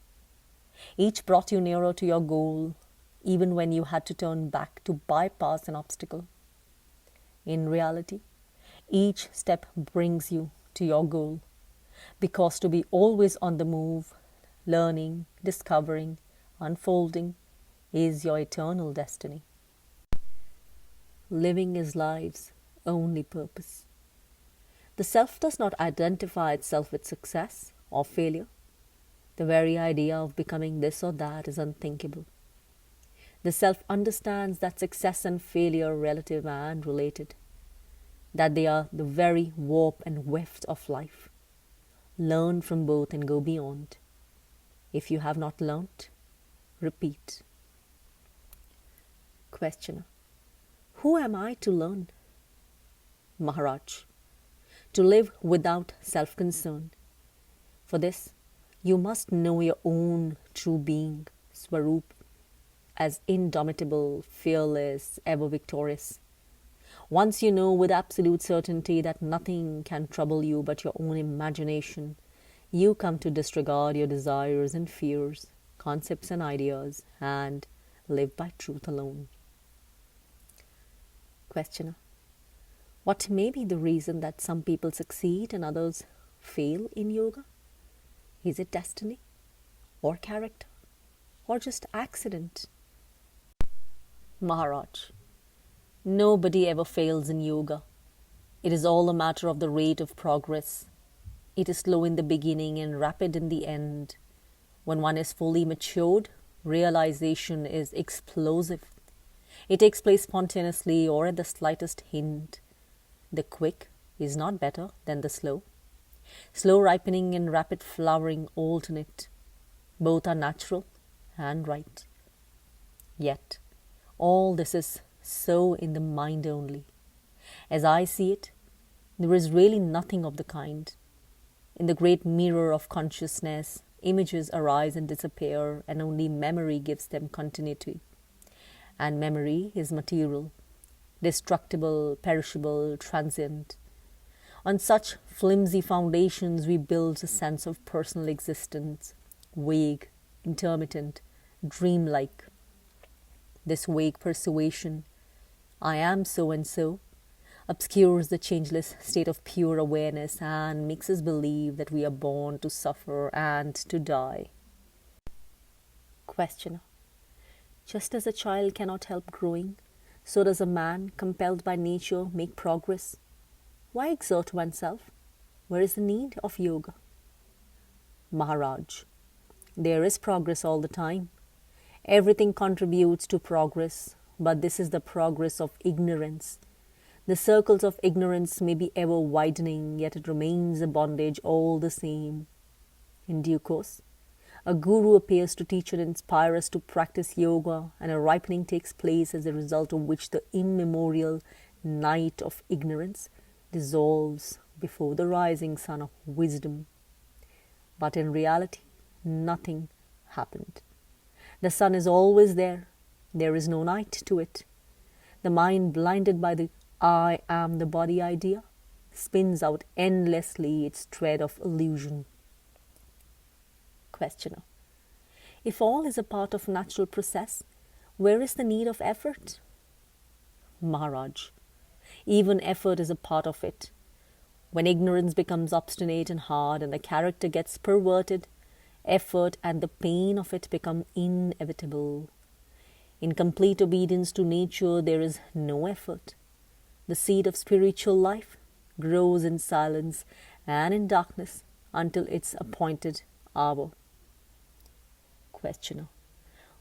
Each brought you nearer to your goal, even when you had to turn back to bypass an obstacle. In reality, each step brings you to your goal, because to be always on the move, learning, discovering, unfolding, is your eternal destiny. Living is life's only purpose. The self does not identify itself with success or failure. The very idea of becoming this or that is unthinkable. The self understands that success and failure are relative and related, that they are the very warp and weft of life. Learn from both and go beyond. If you have not learnt, repeat. Questioner: who am I to learn? Maharaj: to live without self-concern. For this, you must know your own true being, Swarup, as indomitable, fearless, ever victorious. Once you know with absolute certainty that nothing can trouble you but your own imagination, you come to disregard your desires and fears, concepts and ideas, and live by truth alone. Questioner: what may be the reason that some people succeed and others fail in yoga? Is it destiny, or character, or just accident? Maharaj: nobody ever fails in yoga. It is all a matter of the rate of progress. It is slow in the beginning and rapid in the end. When one is fully matured, realization is explosive. It takes place spontaneously or at the slightest hint. The quick is not better than the slow. Slow ripening and rapid flowering alternate. Both are natural and right. Yet, all this is so in the mind only. As I see it, there is really nothing of the kind. In the great mirror of consciousness, images arise and disappear, and only memory gives them continuity. And memory is material, destructible, perishable, transient. On such flimsy foundations we build a sense of personal existence, vague, intermittent, dreamlike. This vague persuasion, I am so and so, obscures the changeless state of pure awareness and makes us believe that we are born to suffer and to die. Questioner: just as a child cannot help growing, so does a man, compelled by nature, make progress. Why exert oneself? Where is the need of yoga? Maharaj: there is progress all the time. Everything contributes to progress, but this is the progress of ignorance. The circles of ignorance may be ever widening, yet it remains a bondage all the same. In due course, a guru appears to teach and inspire us to practice yoga, and a ripening takes place as a result of which the immemorial night of ignorance dissolves before the rising sun of wisdom. But in reality, nothing happened. The sun is always there. There is no night to it. The mind, blinded by the I am the body idea, spins out endlessly its thread of illusion. Questioner: if all is a part of natural process, where is the need of effort? Maharaj: even effort is a part of it. When ignorance becomes obstinate and hard and the character gets perverted, effort and the pain of it become inevitable. In complete obedience to nature, there is no effort. The seed of spiritual life grows in silence and in darkness until its appointed hour. Questioner: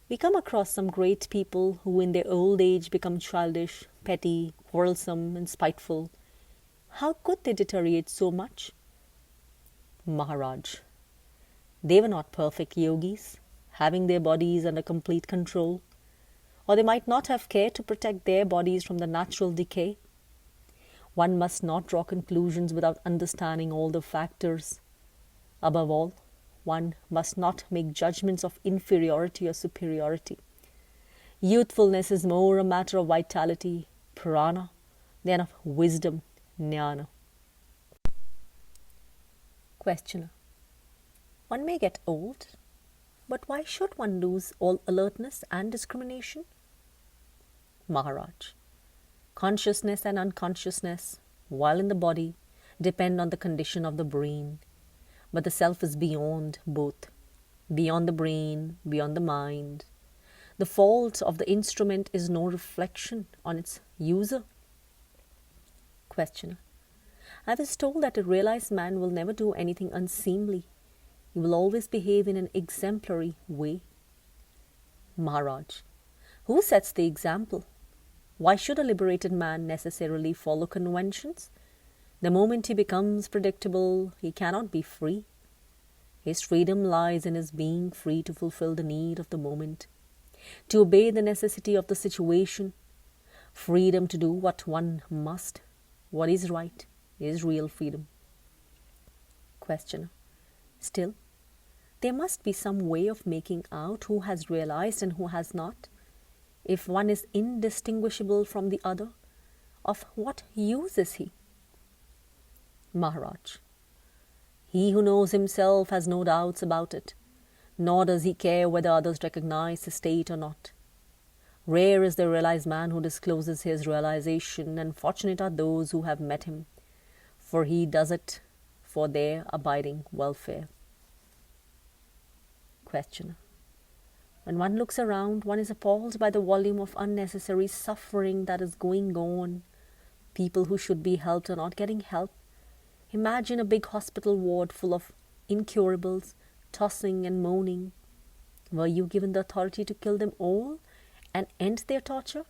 we come across some great people who in their old age become childish, petty, quarrelsome, and spiteful. How could they deteriorate so much? Maharaj: they were not perfect yogis, having their bodies under complete control, or they might not have cared to protect their bodies from the natural decay. One must not draw conclusions without understanding all the factors. Above all, one must not make judgments of inferiority or superiority. Youthfulness is more a matter of vitality, prana, than of wisdom, jnana. Questioner: one may get old, but why should one lose all alertness and discrimination? Maharaj: consciousness and unconsciousness, while in the body, depend on the condition of the brain. But the self is beyond both, beyond the brain, beyond the mind. The fault of the instrument is no reflection on its user. Questioner: I was told that a realized man will never do anything unseemly. He will always behave in an exemplary way. Maharaj: who sets the example? Why should a liberated man necessarily follow conventions? The moment he becomes predictable, he cannot be free. His freedom lies in his being free to fulfill the need of the moment, to obey the necessity of the situation. Freedom to do what one must, what is right, is real freedom. Questioner: still, there must be some way of making out who has realized and who has not. If one is indistinguishable from the other, of what use is he? Maharaj. He who knows himself has no doubts about it, nor does he care whether others recognize his state or not. Rare is the realized man who discloses his realization, and fortunate are those who have met him, for he does it for their abiding welfare. Questioner. When one looks around, one is appalled by the volume of unnecessary suffering that is going on. People who should be helped are not getting help. Imagine a big hospital ward full of incurables, tossing and moaning. Were you given the authority to kill them all and end their torture?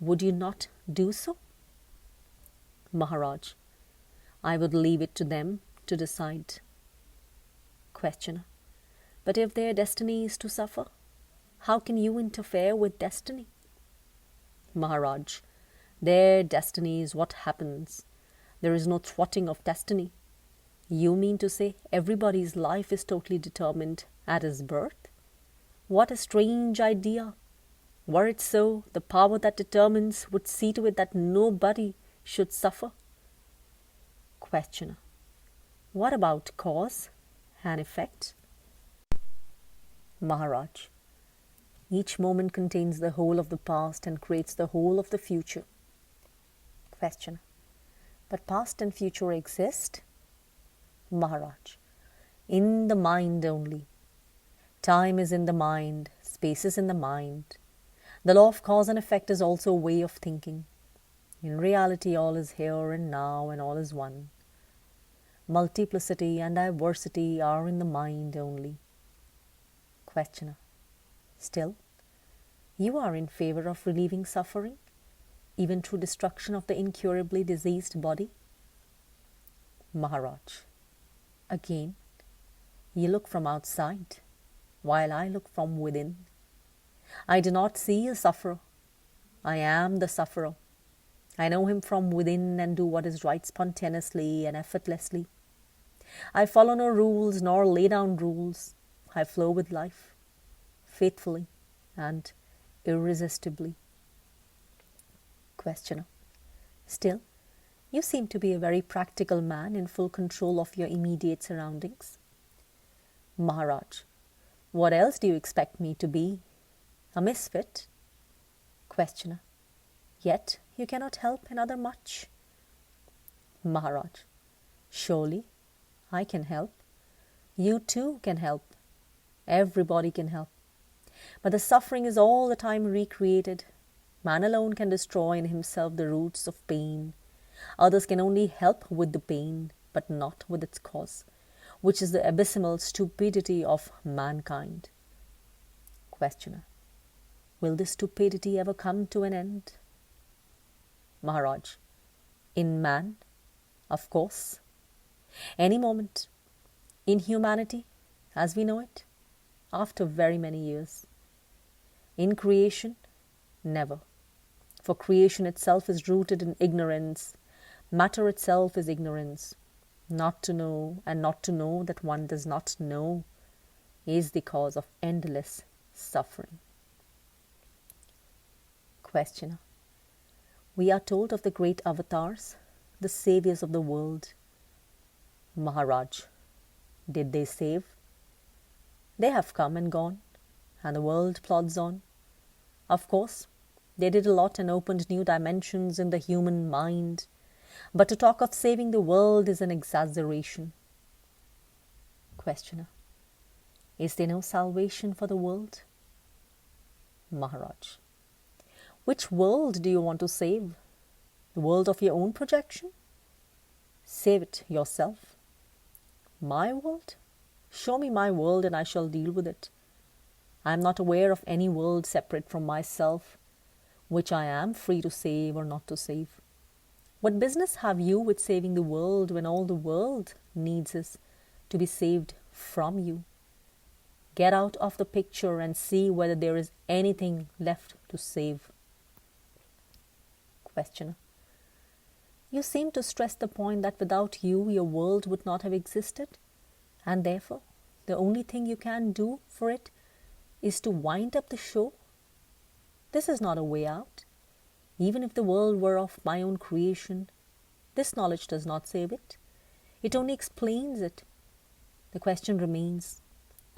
Would you not do so? Maharaj. I would leave it to them to decide. Questioner. But if their destiny is to suffer, how can you interfere with destiny? Maharaj. Their destiny is what happens. There is no thwarting of destiny. You mean to say everybody's life is totally determined at his birth? What a strange idea! Were it so, the power that determines would see to it that nobody should suffer. Questioner. What about cause and effect? Maharaj. Each moment contains the whole of the past and creates the whole of the future. Questioner. But past and future exist? Maharaj. In the mind only. Time is in the mind, space is in the mind. The law of cause and effect is also a way of thinking. In reality, all is here and now, and all is one. Multiplicity and diversity are in the mind only. Questioner. Still, you are in favor of relieving suffering, even through destruction of the incurably diseased body? Maharaj. Again, you look from outside, while I look from within. I do not see a sufferer. I am the sufferer. I know him from within and do what is right spontaneously and effortlessly. I follow no rules nor lay down rules. I flow with life, faithfully and irresistibly. Questioner. Still, you seem to be a very practical man in full control of your immediate surroundings. Maharaj. What else do you expect me to be? A misfit? Questioner. Yet you cannot help another much. Maharaj. Surely I can help. You too can help. Everybody can help. But the suffering is all the time recreated. Man alone can destroy in himself the roots of pain. Others can only help with the pain, but not with its cause, which is the abysmal stupidity of mankind. Questioner. Will this stupidity ever come to an end? Maharaj. In man, of course. Any moment. In humanity, as we know it, after very many years. In creation, never. For creation itself is rooted in ignorance. Matter itself is ignorance. Not to know and not to know that one does not know is the cause of endless suffering. Questioner. We are told of the great avatars, the saviors of the world. Maharaj. Did they save? They have come and gone, and the world plods on. Of course, they did a lot and opened new dimensions in the human mind, but to talk of saving the world is an exaggeration. Questioner. Is there no salvation for the world? Maharaj. Which world do you want to save? The world of your own projection? Save it yourself. My world? Show me my world and I shall deal with it. I am not aware of any world separate from myself, which I am free to save or not to save. What business have you with saving the world when all the world needs is to be saved from you? Get out of the picture and see whether there is anything left to save. Questioner. You seem to stress the point that without you, your world would not have existed, and therefore the only thing you can do for it is to wind up the show. This is not a way out. Even if the world were of my own creation, this knowledge does not save it. It only explains it. The question remains,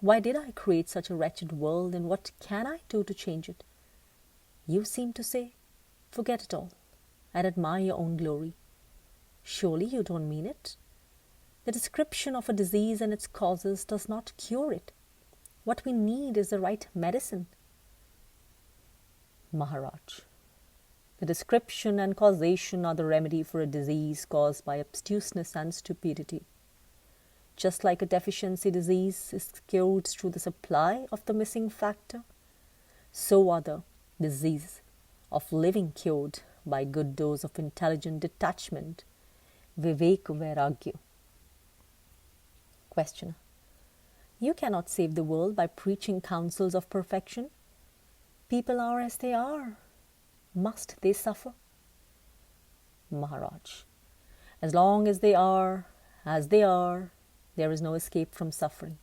why did I create such a wretched world, and what can I do to change it? You seem to say, forget it all and admire your own glory. Surely you don't mean it. The description of a disease and its causes does not cure it. What we need is the right medicine. Maharaj, the description and causation are the remedy for a disease caused by obtuseness and stupidity. Just like a deficiency disease is cured through the supply of the missing factor, so are the diseases of living cured by good dose of intelligent detachment, vivek vairagya. Questioner, you cannot save the world by preaching counsels of perfection. People are as they are. Must they suffer? Maharaj, as long as they are as they are, there is no escape from suffering.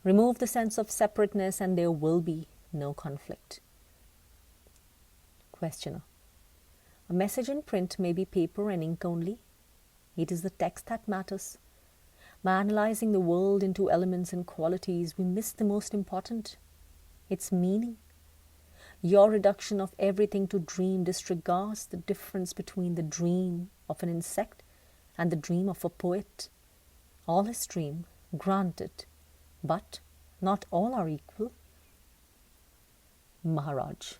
Remove the sense of separateness and there will be no conflict. Questioner, a message in print may be paper and ink only. It is the text that matters. By analyzing the world into elements and qualities, we miss the most important, its meaning. Your reduction of everything to dream disregards the difference between the dream of an insect and the dream of a poet. All is dream, granted, but not all are equal. Maharaj,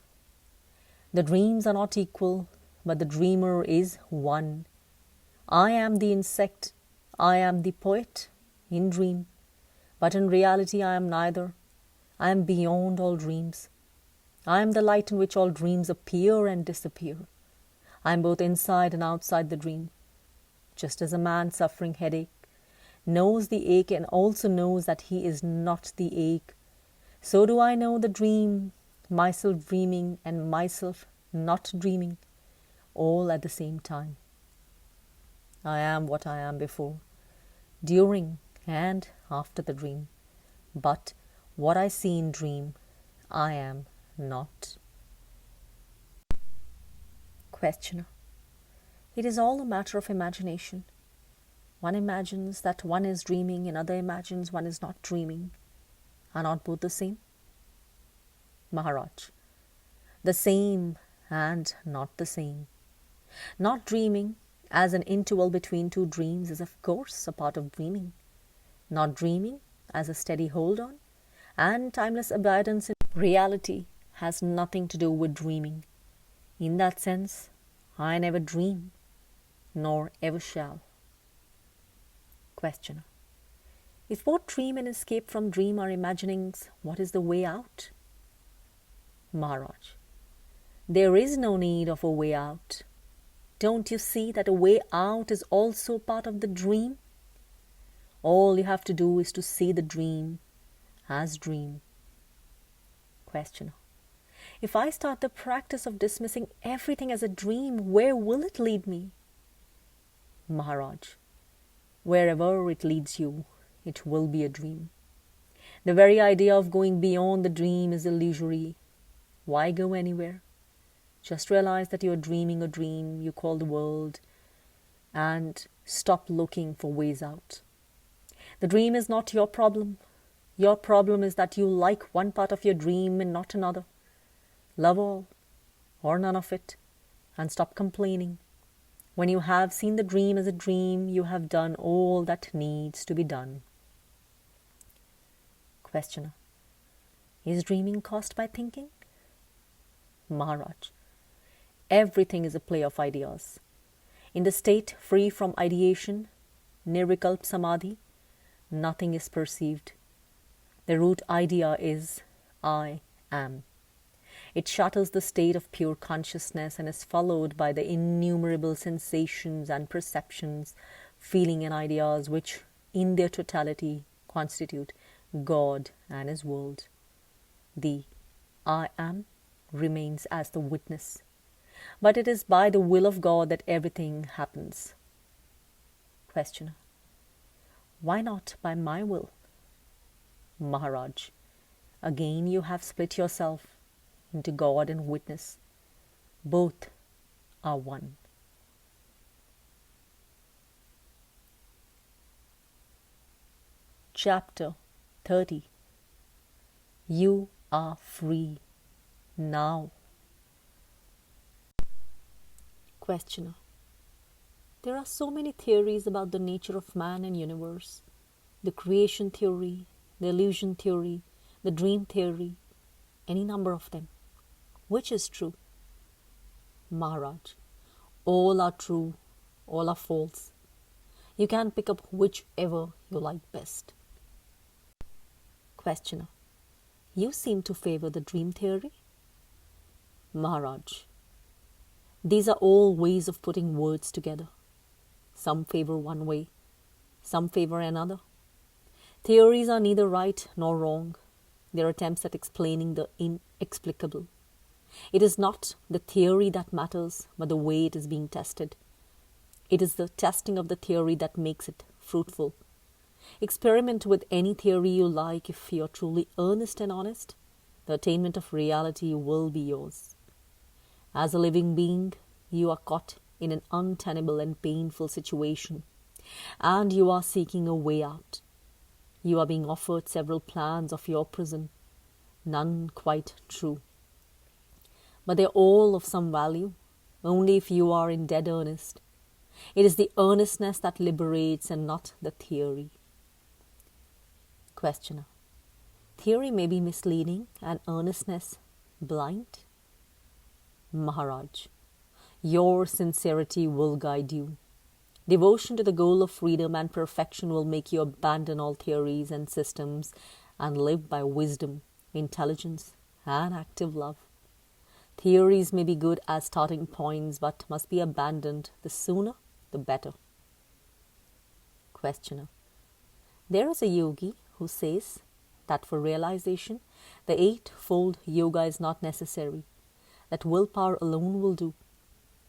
the dreams are not equal, but the dreamer is one. I am the insect, I am the poet in dream, but in reality I am neither. I am beyond all dreams. I am the light in which all dreams appear and disappear. I am both inside and outside the dream. Just as a man suffering headache knows the ache and also knows that he is not the ache, so do I know the dream, myself dreaming and myself not dreaming, all at the same time. I am what I am before, during and after the dream, but what I see in dream, I am not. Questioner, it is all a matter of imagination. One imagines that one is dreaming, another imagines one is not dreaming. Are not both the same? Maharaj, the same and not the same. Not dreaming as an interval between two dreams is of course a part of dreaming. Not dreaming as a steady hold on and timeless abidance in reality has nothing to do with dreaming. In that sense, I never dream, nor ever shall. Questioner, if both dream and escape from dream are imaginings, what is the way out? Maharaj, there is no need of a way out. Don't you see that a way out is also part of the dream? All you have to do is to see the dream as dream. Questioner, if I start the practice of dismissing everything as a dream, where will it lead me? Maharaj, wherever it leads you, it will be a dream. The very idea of going beyond the dream is illusory. Why go anywhere? Just realize that you are dreaming a dream you call the world and stop looking for ways out. The dream is not your problem. Your problem is that you like one part of your dream and not another. Love all or none of it and stop complaining. When you have seen the dream as a dream, you have done all that needs to be done. Questioner, is dreaming caused by thinking? Maharaj, everything is a play of ideas. In the state free from ideation, nirvikalp samadhi, nothing is perceived. The root idea is I am. It shatters the state of pure consciousness and is followed by the innumerable sensations and perceptions, feeling and ideas which in their totality constitute God and His world. The I am remains as the witness, but it is by the will of God that everything happens. Questioner, why not by my will? Maharaj, again you have split yourself into God and witness. Both are one. Chapter 30. You are free now. Questioner. There are so many theories about the nature of man and universe. The creation theory, the illusion theory, the dream theory, any number of them. Which is true? Maharaj. All are true, all are false. You can pick up whichever you like best. Questioner. You seem to favor the dream theory? Maharaj. These are all ways of putting words together. Some favor one way, some favor another. Theories are neither right nor wrong. They are attempts at explaining the inexplicable. It is not the theory that matters, but the way it is being tested. It is the testing of the theory that makes it fruitful. Experiment with any theory you like. If you are truly earnest and honest, the attainment of reality will be yours. As a living being, you are caught in an untenable and painful situation, and you are seeking a way out. You are being offered several plans of your prison, none quite true. But they are all of some value, only if you are in dead earnest. It is the earnestness that liberates and not the theory. Questioner. Theory may be misleading and earnestness blind? Maharaj. Your sincerity will guide you. Devotion to the goal of freedom and perfection will make you abandon all theories and systems and live by wisdom, intelligence, and active love. Theories may be good as starting points, but must be abandoned. The sooner, the better. Questioner. There is a yogi who says that for realization, the eightfold yoga is not necessary, that willpower alone will do.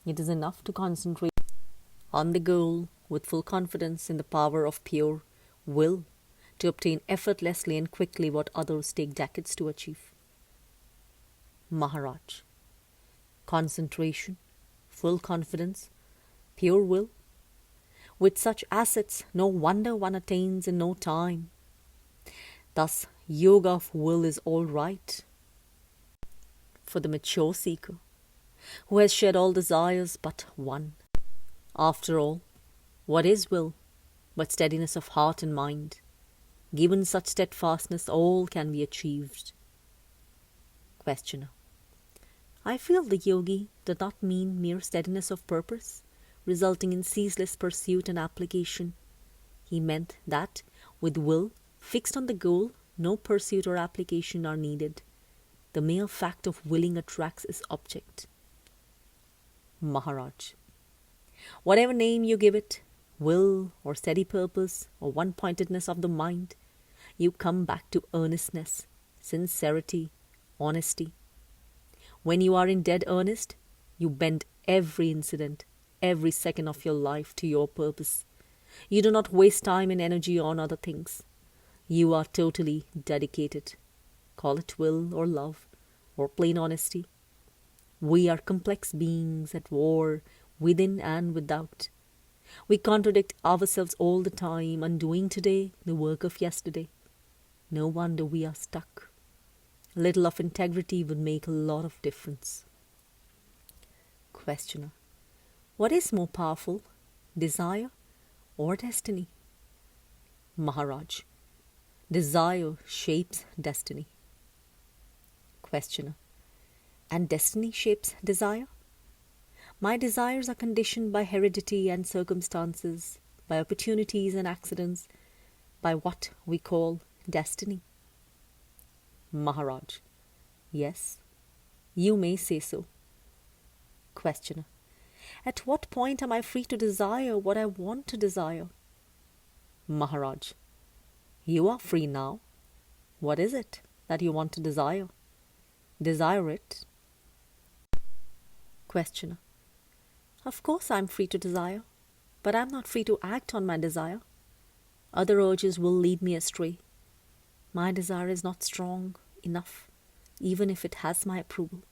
It is enough to concentrate on the goal with full confidence in the power of pure will to obtain effortlessly and quickly what others take decades to achieve. Maharaj. Concentration, full confidence, pure will. With such assets, no wonder one attains in no time. Thus, yoga of will is all right for the mature seeker, who has shed all desires but one. After all, what is will but steadiness of heart and mind? Given such steadfastness, all can be achieved. Questioner. I feel the yogi did not mean mere steadiness of purpose, resulting in ceaseless pursuit and application. He meant that, with will fixed on the goal, no pursuit or application are needed. The mere fact of willing attracts its object. Maharaj. Whatever name you give it, will or steady purpose or one-pointedness of the mind, you come back to earnestness, sincerity, honesty. When you are in dead earnest, you bend every incident, every second of your life to your purpose. You do not waste time and energy on other things. You are totally dedicated. Call it will or love or plain honesty. We are complex beings at war within and without. We contradict ourselves all the time, undoing today the work of yesterday. No wonder we are stuck. A little of integrity would make a lot of difference. Questioner. What is more powerful, desire or destiny? Maharaj. Desire shapes destiny. Questioner. And destiny shapes desire? My desires are conditioned by heredity and circumstances, by opportunities and accidents, by what we call destiny. Maharaj. Yes, you may say so. Questioner. At what point am I free to desire what I want to desire? Maharaj. You are free now. What is it that you want to desire? Desire it. Questioner. Of course I am free to desire, but I am not free to act on my desire. Other urges will lead me astray. My desire is not strong enough, even if it has my approval.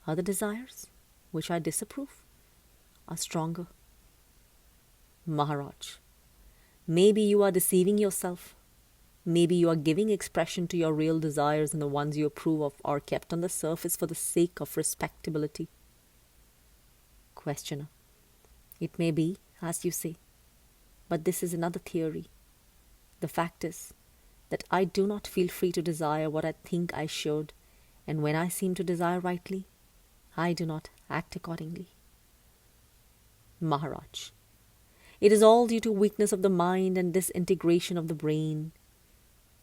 Other desires, which I disapprove, are stronger. Maharaj, maybe you are deceiving yourself. Maybe you are giving expression to your real desires, and the ones you approve of are kept on the surface for the sake of respectability. Questioner, it may be, as you say, but this is another theory. The fact is that I do not feel free to desire what I think I should, and when I seem to desire rightly, I do not act accordingly. Maharaj, it is all due to weakness of the mind and disintegration of the brain.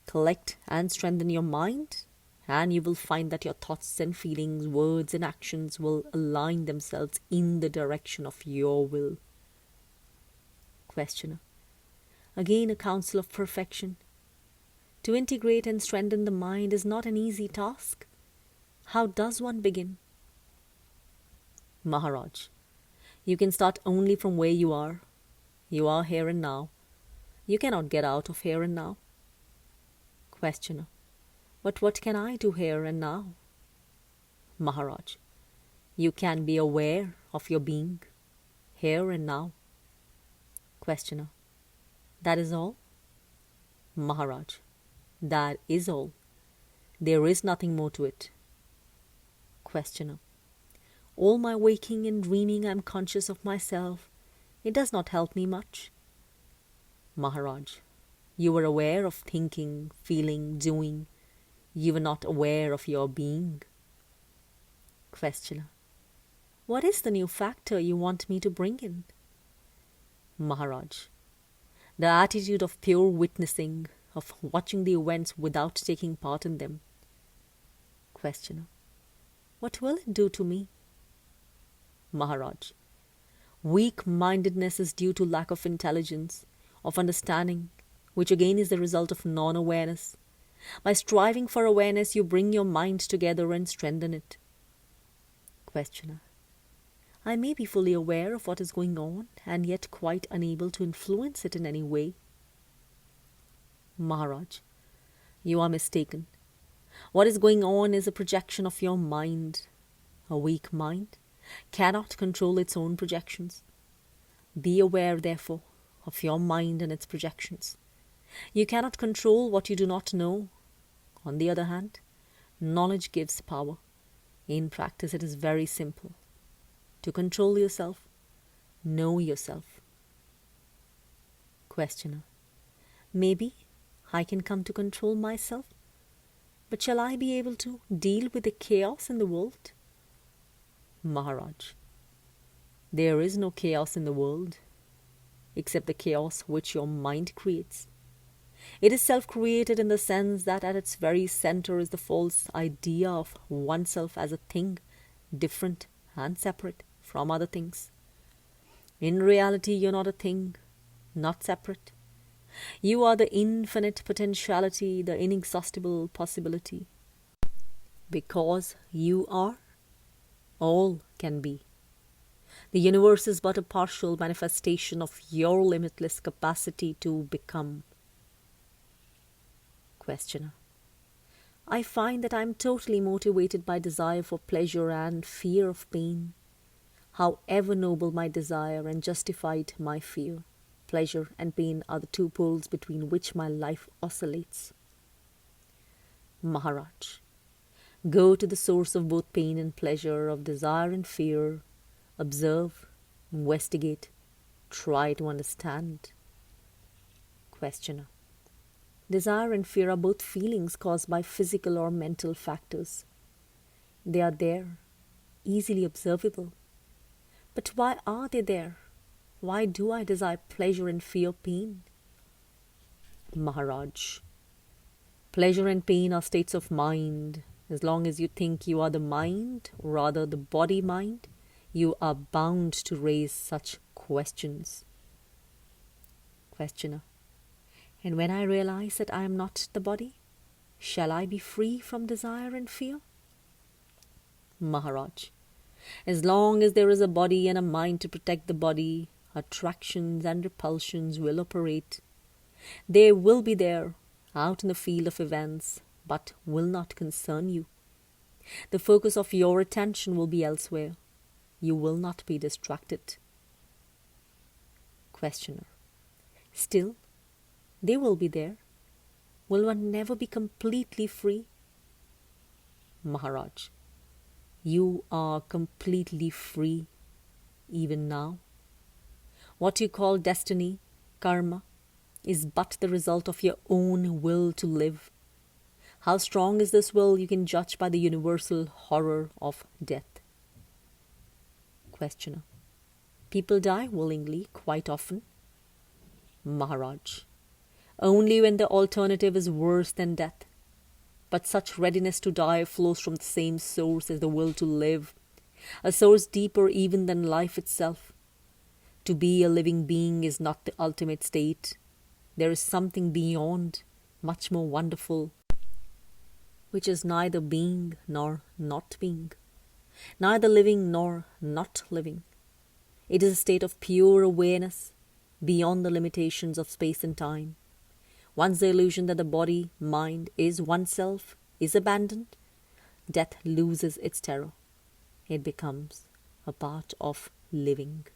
Collect and strengthen your mind, and you will find that your thoughts and feelings, words and actions will align themselves in the direction of your will. Questioner, again a counsel of perfection. To integrate and strengthen the mind is not an easy task. How does one begin? Maharaj, you can start only from where you are. You are here and now. You cannot get out of here and now. Questioner, but what can I do here and now? Maharaj, you can be aware of your being, here and now. Questioner, that is all? Maharaj, that is all. There is nothing more to it. Questioner, all my waking and dreaming I am conscious of myself. It does not help me much. Maharaj, you were aware of thinking, feeling, doing. You were not aware of your being. Questioner, what is the new factor you want me to bring in? Maharaj, the attitude of pure witnessing, of watching the events without taking part in them. Questioner, what will it do to me? Maharaj, weak-mindedness is due to lack of intelligence, of understanding, which again is the result of non-awareness. By striving for awareness, you bring your mind together and strengthen it. Questioner, I may be fully aware of what is going on and yet quite unable to influence it in any way. Maharaj, you are mistaken. What is going on is a projection of your mind. A weak mind cannot control its own projections. Be aware, therefore, of your mind and its projections. You cannot control what you do not know. On the other hand, knowledge gives power. In practice, it is very simple. To control yourself, know yourself. Questioner, maybe I can come to control myself, but shall I be able to deal with the chaos in the world? Maharaj, there is no chaos in the world, except the chaos which your mind creates. It is self-created in the sense that at its very center is the false idea of oneself as a thing, different and separate from other things. In reality, you're not a thing, not separate. You are the infinite potentiality, the inexhaustible possibility. Because you are, all can be. The universe is but a partial manifestation of your limitless capacity to become. Questioner, I find that I am totally motivated by desire for pleasure and fear of pain. However noble my desire and justified my fear, pleasure and pain are the two poles between which my life oscillates. Maharaj, go to the source of both pain and pleasure, of desire and fear. Observe, investigate, try to understand. Questioner, desire and fear are both feelings caused by physical or mental factors. They are there, easily observable. But why are they there? Why do I desire pleasure and fear pain? Maharaj, pleasure and pain are states of mind. As long as you think you are the mind, or rather the body-mind, you are bound to raise such questions. Questioner, and when I realize that I am not the body, shall I be free from desire and fear? Maharaj, as long as there is a body and a mind to protect the body, attractions and repulsions will operate. They will be there, out in the field of events, but will not concern you. The focus of your attention will be elsewhere. You will not be distracted. Questioner. Still, they will be there. Will one never be completely free? Maharaj. You are completely free even now. What you call destiny, karma, is but the result of your own will to live. How strong is this will you can judge by the universal horror of death. Questioner. People die willingly quite often. Maharaj. Only when the alternative is worse than death. But such readiness to die flows from the same source as the will to live, a source deeper even than life itself. To be a living being is not the ultimate state. There is something beyond, much more wonderful, which is neither being nor not being, neither living nor not living. It is a state of pure awareness, beyond the limitations of space and time. Once the illusion that the body, mind, is oneself is abandoned, death loses its terror. It becomes a part of living.